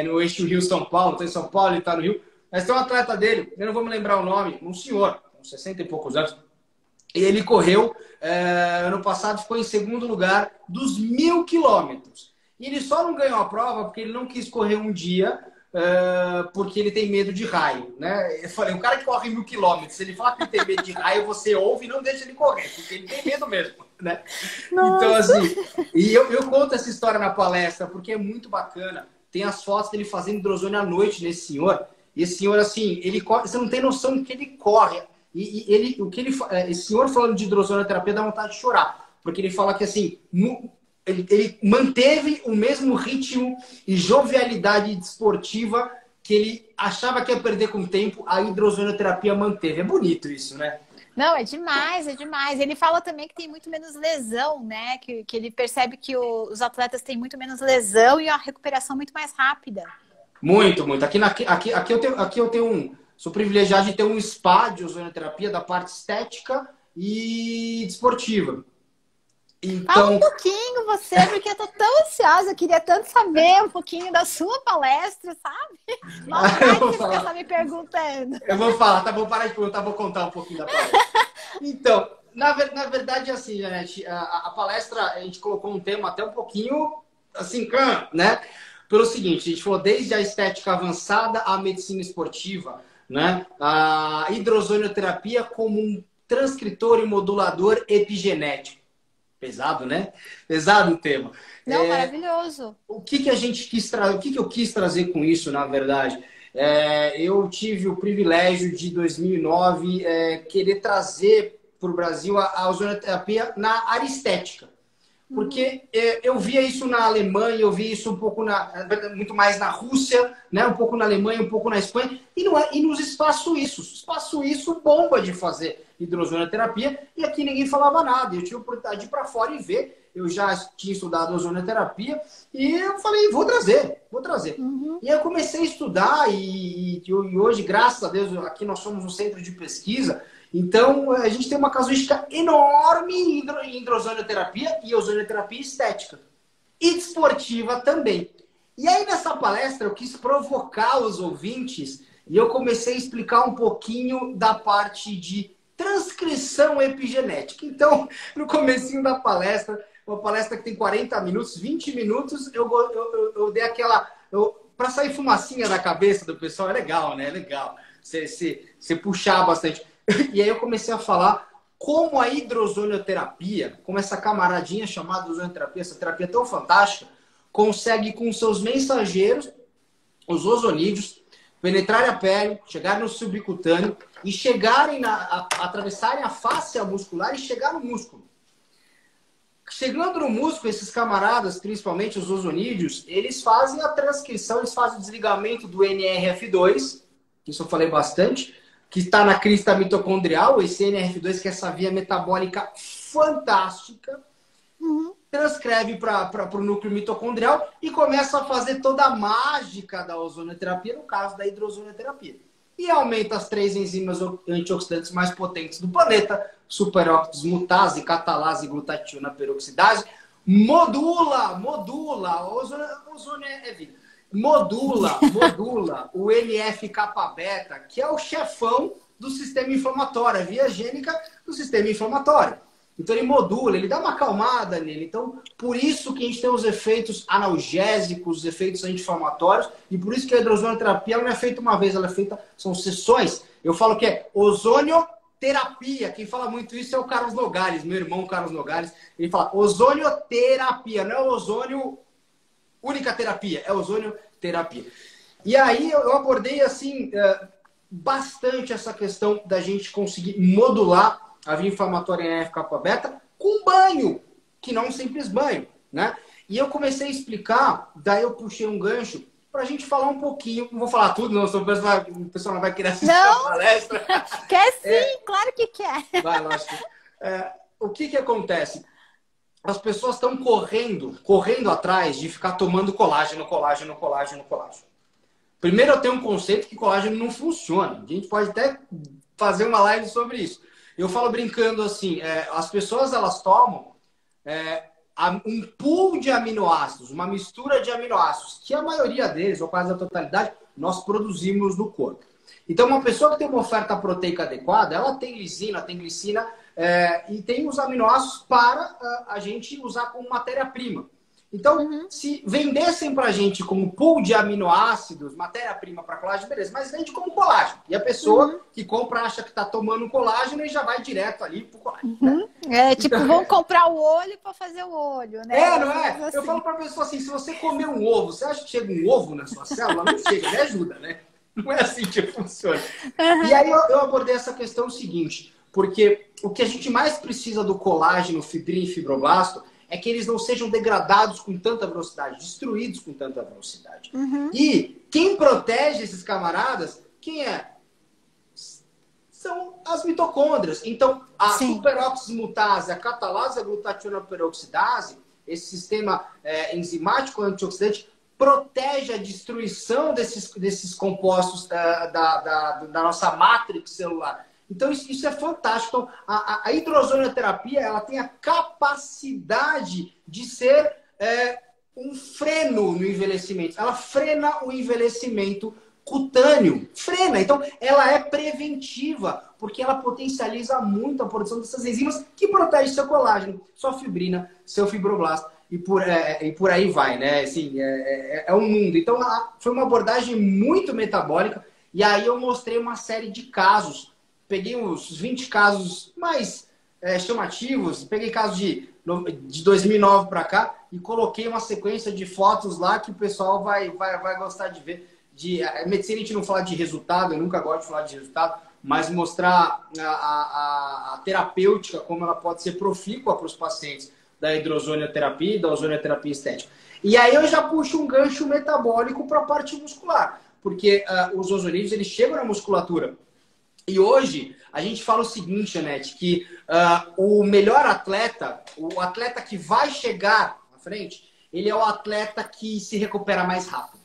No eixo Rio-São Paulo, tem São Paulo, ele tá no Rio. Mas tem um atleta dele, eu não vou me lembrar o nome, um senhor, com 60 e poucos anos. E ele correu, ano passado, ficou em segundo lugar dos 1000 quilômetros. E ele só não ganhou a prova porque ele não quis correr um dia, porque ele tem medo de raio, né? Eu falei, o cara que corre 1000 quilômetros, se ele falar que ele tem medo de raio, você ouve e não deixa ele correr, porque ele tem medo mesmo, né? Nossa. Então, assim, e eu conto essa história na palestra, porque é muito bacana. Tem as fotos dele fazendo hidrozônio à noite nesse senhor. E esse senhor, assim, ele corre, você não tem noção do que ele corre. Esse senhor falando de hidrozonioterapia dá vontade de chorar. Porque ele fala que, assim, ele manteve o mesmo ritmo e jovialidade esportiva que ele achava que ia perder com o tempo, a hidrozonioterapia manteve. É bonito isso, né? Não, é demais, é demais. Ele fala também que tem muito menos lesão, né? Que ele percebe que os atletas têm muito menos lesão e a recuperação muito mais rápida. Muito, muito. Aqui eu tenho sou privilegiado de ter um spa de ozonioterapia da parte estética e desportiva. Então... Fala um pouquinho você, porque eu tô tão ansiosa, eu queria tanto saber um pouquinho da sua palestra, sabe? Nossa, que você tá me perguntando. Eu vou falar, tá bom, parar de perguntar, vou contar um pouquinho da palestra. Então, na verdade, assim, Janete, a palestra, a gente colocou um tema até um pouquinho, assim, né? Pelo seguinte, a gente falou desde a estética avançada à medicina esportiva, né? A hidrozonioterapia como um transcritor e modulador epigenético. Pesado, né? Pesado o tema. Não, maravilhoso. O que a gente quis trazer? O que eu quis trazer com isso, na verdade? Eu tive o privilégio de 2009 querer trazer para o Brasil a ozonioterapia na área estética. Porque eu via isso na Alemanha, eu via isso um pouco muito mais na Rússia, né? Um pouco na Alemanha, um pouco na Espanha, e nos espaços suíços. Espaço suíço bomba de fazer hidrozonioterapia, e aqui ninguém falava nada. Eu tive a oportunidade de ir para fora e ver. Eu já tinha estudado ozonioterapia, e eu falei, vou trazer. Uhum. E eu comecei a estudar, e hoje, graças a Deus, aqui nós somos um centro de pesquisa. Então, a gente tem uma casuística enorme em hidrozonioterapia e ozonioterapia estética. E desportiva também. E aí, nessa palestra, eu quis provocar os ouvintes e eu comecei a explicar um pouquinho da parte de transcrição epigenética. Então, no comecinho da palestra, uma palestra que tem 40 minutos, 20 minutos, eu dei aquela... Para sair fumacinha da cabeça do pessoal, é legal, né? É legal. Você puxar bastante. E aí eu comecei a falar como a hidrozonioterapia, como essa camaradinha chamada ozonioterapia, essa terapia tão fantástica, consegue com seus mensageiros, os ozonídeos, penetrarem a pele, chegarem no subcutâneo e chegarem atravessarem a face muscular e chegar no músculo. Chegando no músculo, esses camaradas, principalmente os ozonídeos, eles fazem a transcrição, eles fazem o desligamento do NRF2, que isso eu falei bastante, que está na crista mitocondrial, esse NRF2, que é essa via metabólica fantástica, transcreve para o núcleo mitocondrial e começa a fazer toda a mágica da ozonioterapia, no caso da hidrozonioterapia. E aumenta as 3 enzimas antioxidantes mais potentes do planeta, superóxido dismutase, catalase, glutationa, peroxidase, modula, ozônio é vida, modula o NF-kappa-beta, que é o chefão do sistema inflamatório, a via gênica do sistema inflamatório. Então ele modula, ele dá uma acalmada nele. Então, por isso que a gente tem os efeitos analgésicos, os efeitos anti-inflamatórios, e por isso que a hidrozonioterapia não é feita uma vez, ela é feita, são sessões. Eu falo que é ozonioterapia. Quem fala muito isso é o Carlos Nogales, meu irmão Carlos Nogales. Ele fala ozonioterapia, não é ozônio única terapia, é ozonioterapia. E aí eu abordei assim bastante essa questão da gente conseguir modular a via inflamatória NF-kappa-beta com banho, que não um simples banho, né? E eu comecei a explicar, daí eu puxei um gancho para a gente falar um pouquinho, não vou falar tudo, não, senão o pessoal não vai querer assistir a palestra. Quer sim, claro que quer. Vai, lógico. O que acontece? As pessoas estão correndo atrás de ficar tomando colágeno. Primeiro eu tenho um conceito que colágeno não funciona. A gente pode até fazer uma live sobre isso. Eu falo brincando assim, as pessoas elas tomam um pool de aminoácidos, uma mistura de aminoácidos, que a maioria deles, ou quase a totalidade, nós produzimos no corpo. Então, uma pessoa que tem uma oferta proteica adequada, ela tem lisina, tem glicina e tem os aminoácidos para a gente usar como matéria-prima. Então, se vendessem para a gente como pool de aminoácidos, matéria-prima para colágeno, beleza, mas vende como colágeno. E a pessoa que compra acha que está tomando colágeno e já vai direto ali para o colágeno. Né? Tipo, vão comprar o olho para fazer o olho, né? Não é? Assim. Eu falo para a pessoa assim, se você comer um ovo, você acha que chega um ovo na sua célula? Não chega, me ajuda, né? Não é assim que funciona. E aí eu abordei essa questão seguinte, porque o que a gente mais precisa do colágeno, fibrina e fibroblasto é que eles não sejam degradados com tanta velocidade, destruídos com tanta velocidade. E quem protege esses camaradas, quem é? São as mitocôndrias. Então, a superóxido dismutase, a catalase, a glutationa peroxidase, esse sistema enzimático antioxidante, protege a destruição desses compostos da nossa mátrix celular. Então, isso é fantástico. Então, a hidrozonioterapia ela tem a capacidade de ser um freno no envelhecimento. Ela frena o envelhecimento cutâneo. Frena. Então, ela é preventiva, porque ela potencializa muito a produção dessas enzimas que protegem seu colágeno, sua fibrina, seu fibroblasto. E por aí vai, né? Assim, é um mundo. Então, foi uma abordagem muito metabólica. E aí eu mostrei uma série de casos. Peguei uns 20 casos mais chamativos, peguei casos de 2009 para cá e coloquei uma sequência de fotos lá que o pessoal vai gostar de ver. A medicina a gente não fala de resultado, eu nunca gosto de falar de resultado, mas mostrar a terapêutica, como ela pode ser profícua para os pacientes da hidrozonioterapia e da ozonioterapia estética. E aí eu já puxo um gancho metabólico para a parte muscular, porque os ozonídeos eles chegam na musculatura. E hoje a gente fala o seguinte, Anete, que o melhor atleta, o atleta que vai chegar à frente, ele é o atleta que se recupera mais rápido.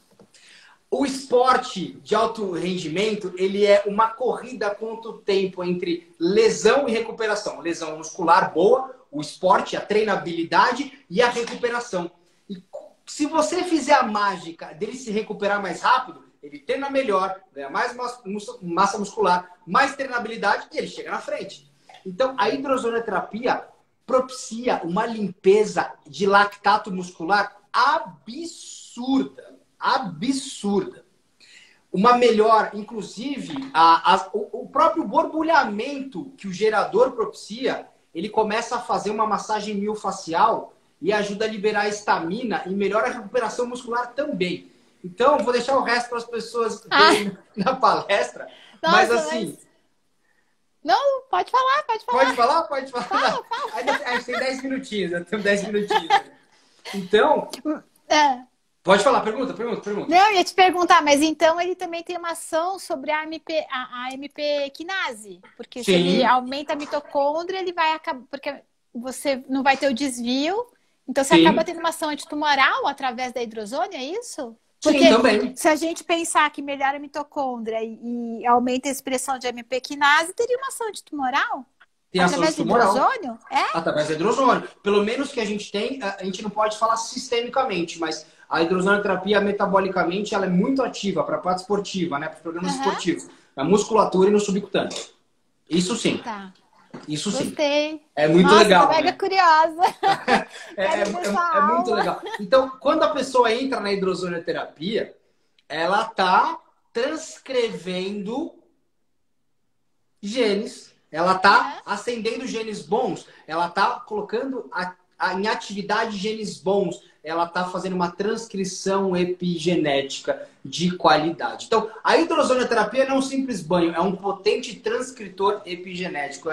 O esporte de alto rendimento, ele é uma corrida contra o tempo entre lesão e recuperação. Lesão muscular boa, o esporte, a treinabilidade e a recuperação. E se você fizer a mágica dele se recuperar mais rápido, ele treina melhor, ganha mais massa muscular, mais treinabilidade e ele chega na frente. Então, a hidrozonoterapia propicia uma limpeza de lactato muscular absurda. Absurda. Uma melhor, inclusive, o próprio borbulhamento que o gerador propicia, ele começa a fazer uma massagem miofascial e ajuda a liberar a estamina e melhora a recuperação muscular também. Então, vou deixar o resto para as pessoas verem na palestra. Nossa, mas assim... Não, pode falar, pode falar. Pode falar? Pode falar. Fala. A gente tem 10 minutinhos, eu tenho 10 minutinhos. Então... Pode falar, pergunta. Não, eu ia te perguntar, mas então ele também tem uma ação sobre a AMP quinase. Porque se ele aumenta a mitocôndria, ele vai acabar... Porque você não vai ter o desvio, então você acaba tendo uma ação antitumoral através da hidrozônia, é isso? Porque sim, também. Se a gente pensar que melhora a mitocôndria e aumenta a expressão de AMP quinase, teria uma ação antitumoral? Tem ação antitumoral. Através do hidrozônio? Através do hidrozônio. Pelo menos que a gente tem, a gente não pode falar sistemicamente, mas a hidrozonoterapia metabolicamente ela é muito ativa para a parte esportiva, né? Para os programas esportivos. Na musculatura e no subcutâneo. Isso sim. Tá. Isso sim. Gostei. É muito Nossa, legal. Tô mega curiosa. É muito legal. Então, quando a pessoa entra na hidrozonoterapia, ela está transcrevendo genes, ela está acendendo genes bons, ela está colocando em atividade genes bons, ela está fazendo uma transcrição epigenética de qualidade. Então, a hidrozonoterapia não é um simples banho, é um potente transcritor epigenético.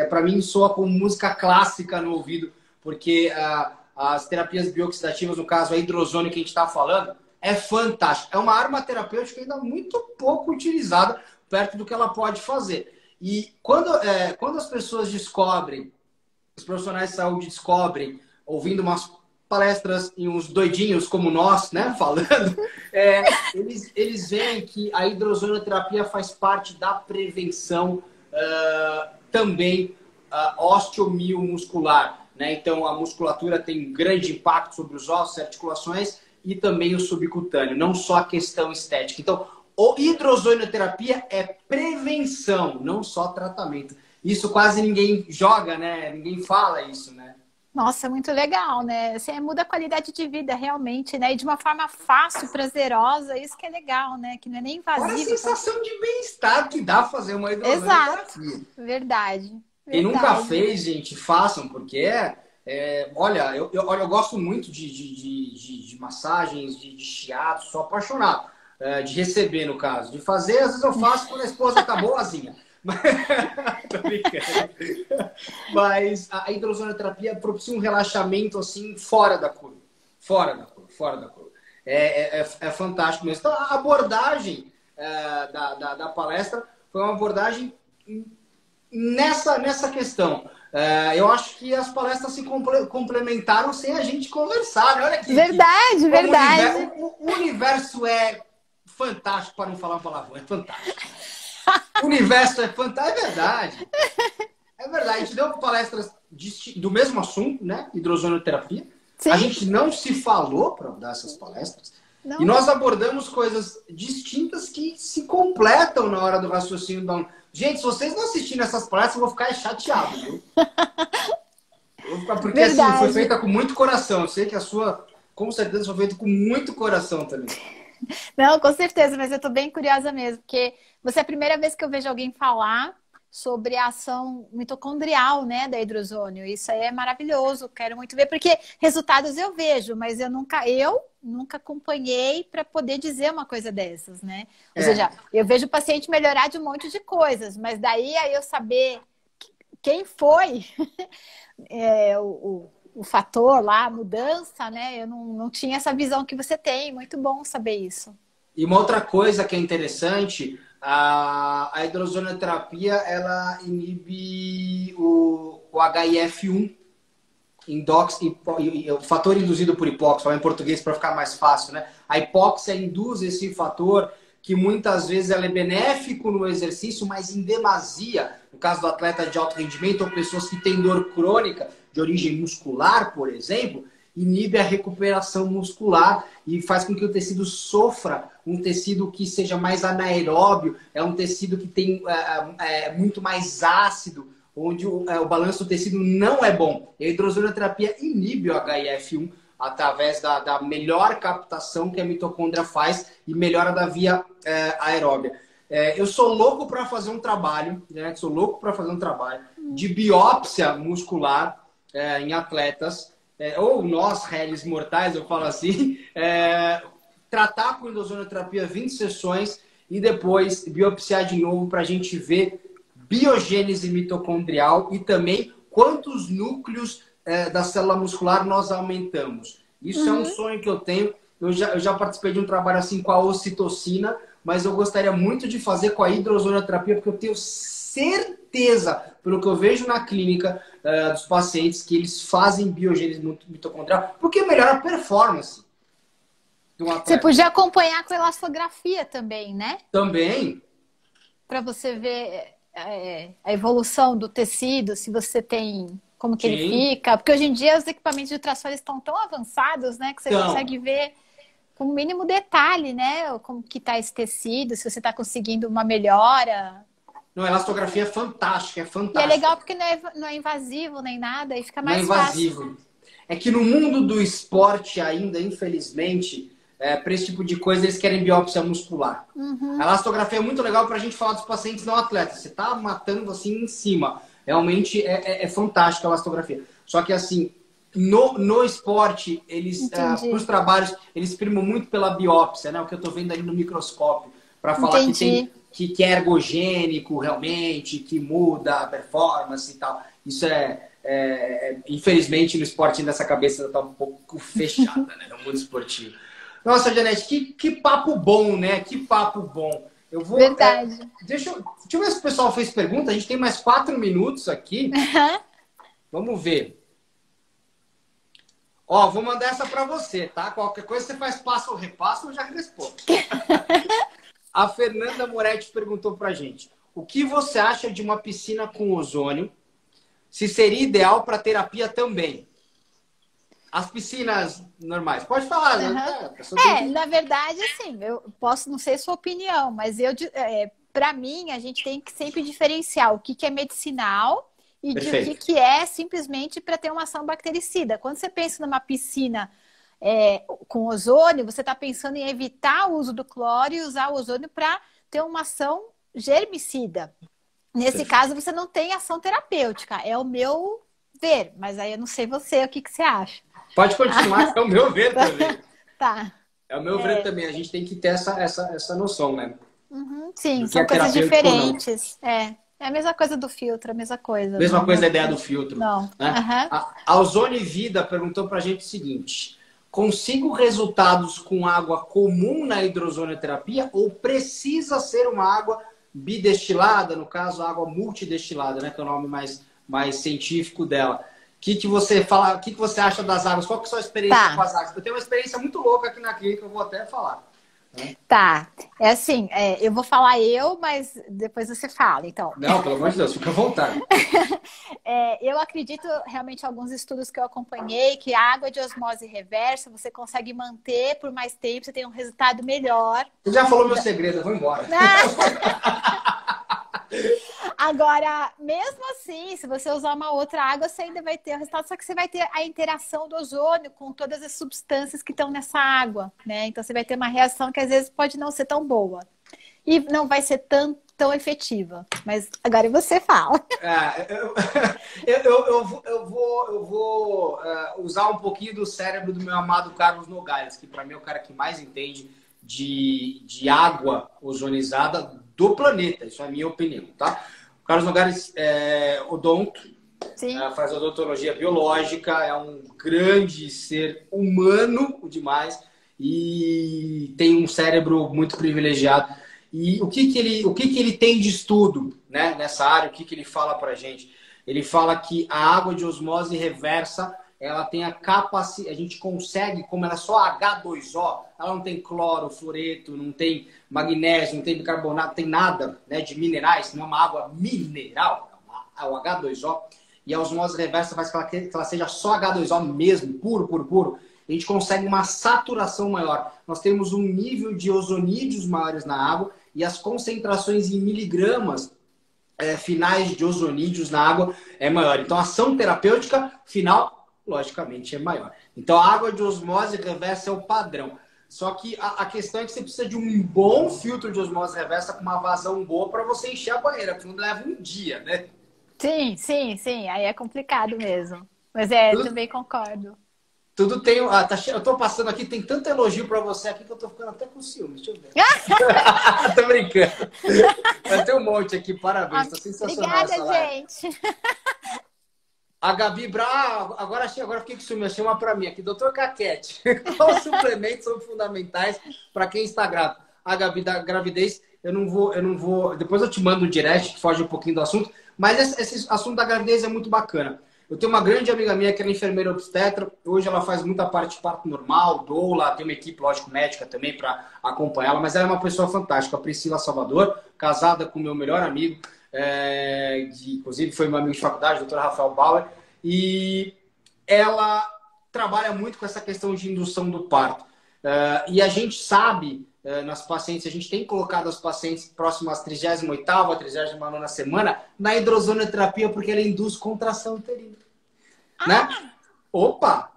Para mim, soa como música clássica no ouvido, porque as terapias bioxidativas, no caso, a hidrozônio que a gente está falando, é fantástica. É uma arma terapêutica ainda muito pouco utilizada perto do que ela pode fazer. E quando as pessoas descobrem, os profissionais de saúde descobrem, ouvindo umas palestras e uns doidinhos como nós, né, falando, eles veem que a hidrozonoterapia faz parte da prevenção também osteomiomuscular, né? Então, a musculatura tem um grande impacto sobre os ossos e articulações e também o subcutâneo, não só a questão estética. Então, a hidrozonoterapia é prevenção, não só tratamento. Isso quase ninguém joga, né? Ninguém fala isso, né? Nossa, muito legal, né? Você muda a qualidade de vida realmente, né? E de uma forma fácil, prazerosa, isso que é legal, né? Que não é nem invasivo. Olha a sensação de bem-estar que dá fazer uma hidrozonoterapia. Exato, verdade. Quem nunca fez, gente, façam, porque olha, eu gosto muito de massagens, de shiatsu, sou apaixonado de receber, no caso. De fazer, às vezes eu faço quando a esposa tá boazinha. Tô brincando. Mas a hidrozonoterapia propicia um relaxamento assim fora da curva. Fora da curva. É fantástico mesmo. Então, a abordagem da palestra foi uma abordagem nessa questão. Eu acho que as palestras se complementaram sem a gente conversar. Né? Olha que, verdade. O universo é fantástico, para não falar um palavrão. É fantástico. O universo é fantástico, é verdade. É verdade. A gente deu palestras do mesmo assunto, né? Hidrozonoterapia. Sim. A gente não se falou para dar essas palestras. Não. E nós abordamos coisas distintas que se completam na hora do raciocínio. Gente, se vocês não assistirem essas palestras, eu vou ficar chateado, viu? Porque assim, foi feita com muito coração. Eu sei que a sua, com certeza, foi feita com muito coração também. Não, com certeza, mas eu tô bem curiosa mesmo, porque você é a primeira vez que eu vejo alguém falar sobre a ação mitocondrial, né, da hidrozônio. Isso aí é maravilhoso, quero muito ver, porque resultados eu vejo, mas eu nunca acompanhei para poder dizer uma coisa dessas, né? Ou seja, eu vejo o paciente melhorar de um monte de coisas, mas daí aí eu saber quem foi o fator lá, a mudança, né? Eu não tinha essa visão que você tem. Muito bom saber isso. E uma outra coisa que é interessante, a hidrozonoterapia, ela inibe o HIF1, o fator induzido por hipóxia, falar em português para ficar mais fácil, né? A hipóxia induz esse fator que muitas vezes ela é benéfico no exercício, mas em demasia, no caso do atleta de alto rendimento ou pessoas que têm dor crônica de origem muscular, por exemplo, inibe a recuperação muscular e faz com que o tecido sofra, um tecido que seja mais anaeróbio, é um tecido que tem muito mais ácido, onde o balanço do tecido não é bom. E a hidrozonoterapia inibe o HIF1 através da melhor captação que a mitocôndria faz e melhora da via aeróbia. Eu sou louco para fazer um trabalho, né? Sou louco para fazer um trabalho de biópsia muscular em atletas, ou nós, réis mortais, eu falo assim, tratar com hidrozonoterapia 20 sessões e depois biopsiar de novo para a gente ver biogênese mitocondrial e também quantos núcleos da célula muscular nós aumentamos. Isso é um sonho que eu tenho. Eu já participei de um trabalho assim com a ocitocina, mas eu gostaria muito de fazer com a hidrozonoterapia, porque eu tenho certeza, pelo que eu vejo na clínica dos pacientes, que eles fazem biogênese mitocondrial, porque melhora a performance de um atleta. Você podia acompanhar com elastografia também, né? Também. Para você ver a evolução do tecido, se você tem... Como que ele fica. Porque hoje em dia os equipamentos de ultrassom estão tão avançados, né? Que você consegue ver com o mínimo detalhe, né? Como que tá esse tecido, se você está conseguindo uma melhora. Não, a elastografia é fantástica, é fantástica. E é legal porque não é invasivo nem nada e fica mais invasivo. fácil. É que no mundo do esporte ainda, infelizmente, para esse tipo de coisa, eles querem biópsia muscular. A elastografia é muito legal para a gente falar dos pacientes não atletas. Você tá matando assim em cima. Realmente é fantástica a elastografia. Só que assim, no esporte, eles, os trabalhos, eles primam muito pela biópsia, né? O que eu estou vendo ali no microscópio, para falar que é ergogênico realmente, que muda a performance e tal. Isso infelizmente, no esporte ainda essa cabeça está um pouco fechada, né? No mundo esportivo. Nossa, Janete, que papo bom, né? Que papo bom. Eu vou, verdade. Deixa eu ver se o pessoal fez pergunta. A gente tem mais 4 minutos aqui. Vamos ver. Ó, vou mandar essa para você, tá? Qualquer coisa você faz passo ou repasso, eu já respondo. A Fernanda Moretti perguntou pra gente: o que você acha de uma piscina com ozônio? Se seria ideal para terapia também? As piscinas normais. Pode falar, né? Na verdade, assim, eu posso, não sei a sua opinião, mas para mim, a gente tem que sempre diferenciar o que é medicinal e de o que é simplesmente para ter uma ação bactericida. Quando você pensa numa piscina com ozônio, você está pensando em evitar o uso do cloro e usar o ozônio para ter uma ação germicida. Nesse caso, você não tem ação terapêutica. É o meu ver, mas aí eu não sei você, o que você acha? Pode continuar, é o meu ver também. Tá. É o meu ver também. A gente tem que ter essa noção, né? Sim, são coisas diferentes. É a mesma coisa do filtro, a mesma coisa. Mesma coisa a ideia do filtro. Não. Né? A Ozone Vida perguntou pra gente o seguinte: consigo resultados com água comum na hidrozonoterapia ou precisa ser uma água bidestilada, no caso, água multidestilada, né? Que é o nome mais científico dela. O que você fala? O que você acha das águas? Qual que é a sua experiência com as águas? Eu tenho uma experiência muito louca aqui na clínica, eu vou até falar. Né? Tá. Assim, eu vou falar mas depois você fala, então. Não, pelo amor de Deus, fica à vontade. Eu acredito realmente em alguns estudos que eu acompanhei, que a água de osmose reversa você consegue manter por mais tempo, você tem um resultado melhor. Você já falou meu segredo, eu vou embora. Agora, mesmo assim, se você usar uma outra água, você ainda vai ter o resultado, só que você vai ter a interação do ozônio com todas as substâncias que estão nessa água, né? Então você vai ter uma reação que às vezes pode não ser tão boa. E não vai ser tão efetiva. Mas agora você fala. Eu vou usar um pouquinho do cérebro do meu amado Carlos Nogaes, que para mim é o cara que mais entende de água ozonizada do planeta. Isso é a minha opinião, tá? O Carlos Nogaes é odonto, faz odontologia biológica, é um grande ser humano demais e tem um cérebro muito privilegiado. E o que ele tem de estudo, né, nessa área, o que ele fala pra gente? Ele fala que a água de osmose reversa, ela tem a capacidade, a gente consegue, como ela é só H2O, ela não tem cloro, fluoreto, não tem magnésio, não tem bicarbonato, não tem nada, né, de minerais, não é uma água mineral, é o H2O. e a osmose reversa faz que ela seja só H2O mesmo, puro, puro, puro, a gente consegue uma saturação maior. Nós temos um nível de ozonídeos maiores na água e as concentrações em miligramas finais de ozonídeos na água é maior. Então, a ação terapêutica final, logicamente, é maior. Então, a água de osmose reversa é o padrão. Só que a questão é que você precisa de um bom filtro de osmose reversa com uma vazão boa para você encher a banheira, porque não leva um dia, né? Sim, sim, sim. Aí é complicado mesmo. Mas também concordo. Tudo tem... eu tô passando aqui, tem tanto elogio para você aqui que eu tô ficando até com ciúme. Deixa eu ver. Tô brincando. Vai ter um monte aqui, parabéns. Tá sensacional. Obrigada, essa live. gente. A Gabi Bra, agora fiquei com ciúme, achei uma para mim aqui. Doutor Caquete, quais suplementos são fundamentais para quem está grávido? A Gabi, da gravidez, eu não vou. Depois eu te mando um direct que foge um pouquinho do assunto, mas esse assunto da gravidez é muito bacana. Eu tenho uma grande amiga minha que é enfermeira obstetra, hoje ela faz muita parte de parto normal, doula, tem uma equipe, lógico, médica também para acompanhá-la, mas ela é uma pessoa fantástica, a Priscila Salvador, casada com o meu melhor amigo, inclusive foi meu amigo de faculdade, o Dr. Rafael Bauer, e ela trabalha muito com essa questão de indução do parto. E a gente sabe, nas pacientes, a gente tem colocado as pacientes próximas à 38ª, à 39ª semana na hidrozonoterapia porque ela induz contração uterina. Né? Opa!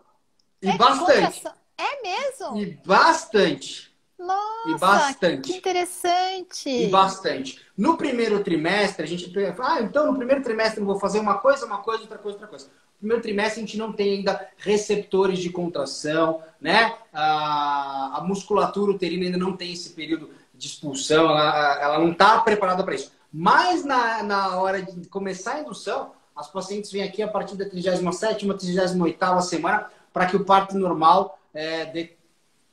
E bastante. É mesmo? E bastante. Nossa, e bastante. Que interessante. E bastante. No primeiro trimestre, a gente fala, então no primeiro trimestre eu vou fazer uma coisa, outra coisa. No primeiro trimestre a gente não tem ainda receptores de contração, né? A musculatura uterina ainda não tem esse período de expulsão, ela não está preparada para isso. Mas na hora de começar a indução, as pacientes vêm aqui a partir da 37ª, 38ª semana para que o parto normal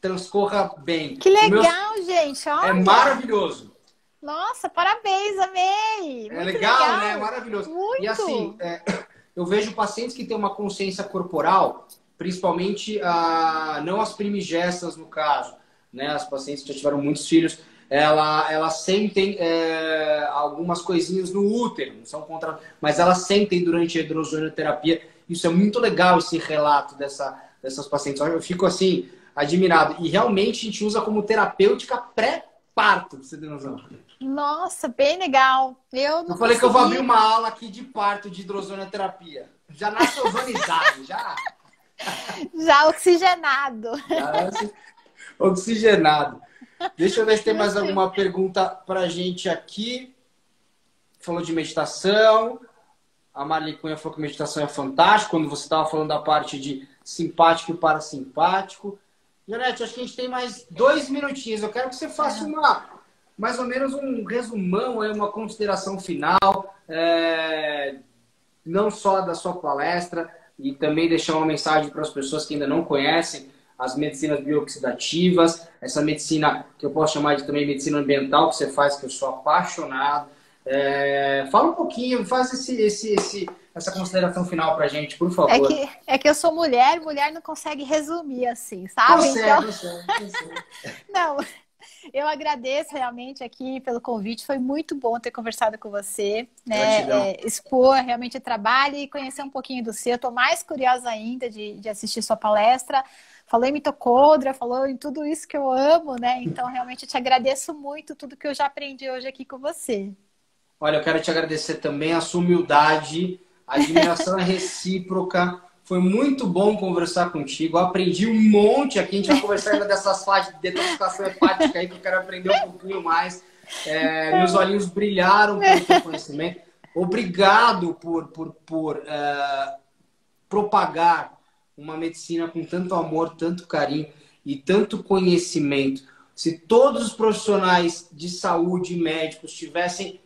transcorra bem. Que legal, gente! Olha. É maravilhoso. Nossa, parabéns, amei! É legal, né? É maravilhoso. Muito. E assim, eu vejo pacientes que têm uma consciência corporal, principalmente não as primigestas no caso, né? As pacientes que já tiveram muitos filhos, elas sentem algumas coisinhas no útero, não são mas elas sentem durante a hidrozonoterapia. Isso é muito legal, esse relato dessas pacientes. Eu fico assim, admirado. E realmente a gente usa como terapêutica pré-parto, pra você ter noção. Nossa, bem legal. Eu falei que eu vou abrir uma aula aqui de parto de hidrozonoterapia. Já nasce ozonizado, já. Já oxigenado. Oxigenado. Deixa eu ver se tem mais alguma pergunta pra gente aqui. Falou de meditação. A Marli Cunha falou que meditação é fantástico. Quando você estava falando da parte de simpático e parasimpático. Janete, acho que a gente tem mais 2 minutinhos. Eu quero que você faça mais ou menos um resumão, uma consideração final, não só da sua palestra, e também deixar uma mensagem para as pessoas que ainda não conhecem as medicinas bioxidativas, essa medicina que eu posso chamar de também medicina ambiental que você faz, que eu sou apaixonado. Fala um pouquinho, faz essa consideração final para a gente, por favor. É que eu sou mulher não consegue resumir assim, sabe? Consegue. Não, eu agradeço realmente aqui pelo convite, foi muito bom ter conversado com você, né? Expor realmente o trabalho e conhecer um pouquinho do seu. Estou mais curiosa ainda de assistir sua palestra. Falou em mitocôndria, falou em tudo isso que eu amo, né? Então, realmente, eu te agradeço muito tudo que eu já aprendi hoje aqui com você. Olha, eu quero te agradecer também a sua humildade, a admiração é recíproca. Foi muito bom conversar contigo. Eu aprendi um monte aqui. A gente vai conversar ainda dessas fases de detoxificação hepática aí, que eu quero aprender um pouquinho mais. Meus olhinhos brilharam pelo teu conhecimento. Obrigado por propagar uma medicina com tanto amor, tanto carinho e tanto conhecimento. Se todos os profissionais de saúde e médicos tivessem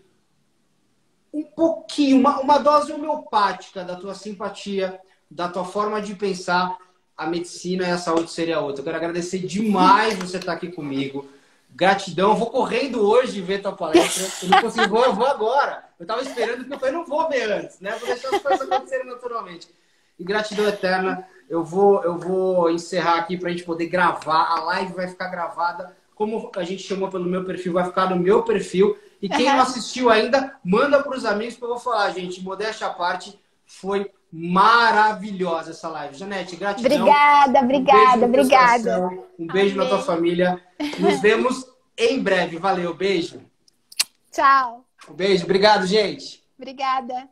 um pouquinho, uma dose homeopática da tua simpatia, da tua forma de pensar, a medicina e a saúde seria outra. Eu quero agradecer demais você estar aqui comigo. Gratidão. Eu vou correndo hoje ver tua palestra. Eu não consigo, eu vou agora. Eu estava esperando porque eu falei, não vou ver antes, né? Vou deixar as coisas acontecerem naturalmente. E gratidão eterna. Eu vou encerrar aqui para a gente poder gravar. A live vai ficar gravada. Como a gente chamou pelo meu perfil, vai ficar no meu perfil. E quem não assistiu ainda, manda para os amigos que eu vou falar, gente. Modéstia à parte, Foi maravilhosa essa live. Janete, gratidão. Obrigada. Um beijo na tua família. Nos vemos em breve. Valeu, beijo. Tchau. Um beijo. Obrigado, gente. Obrigada.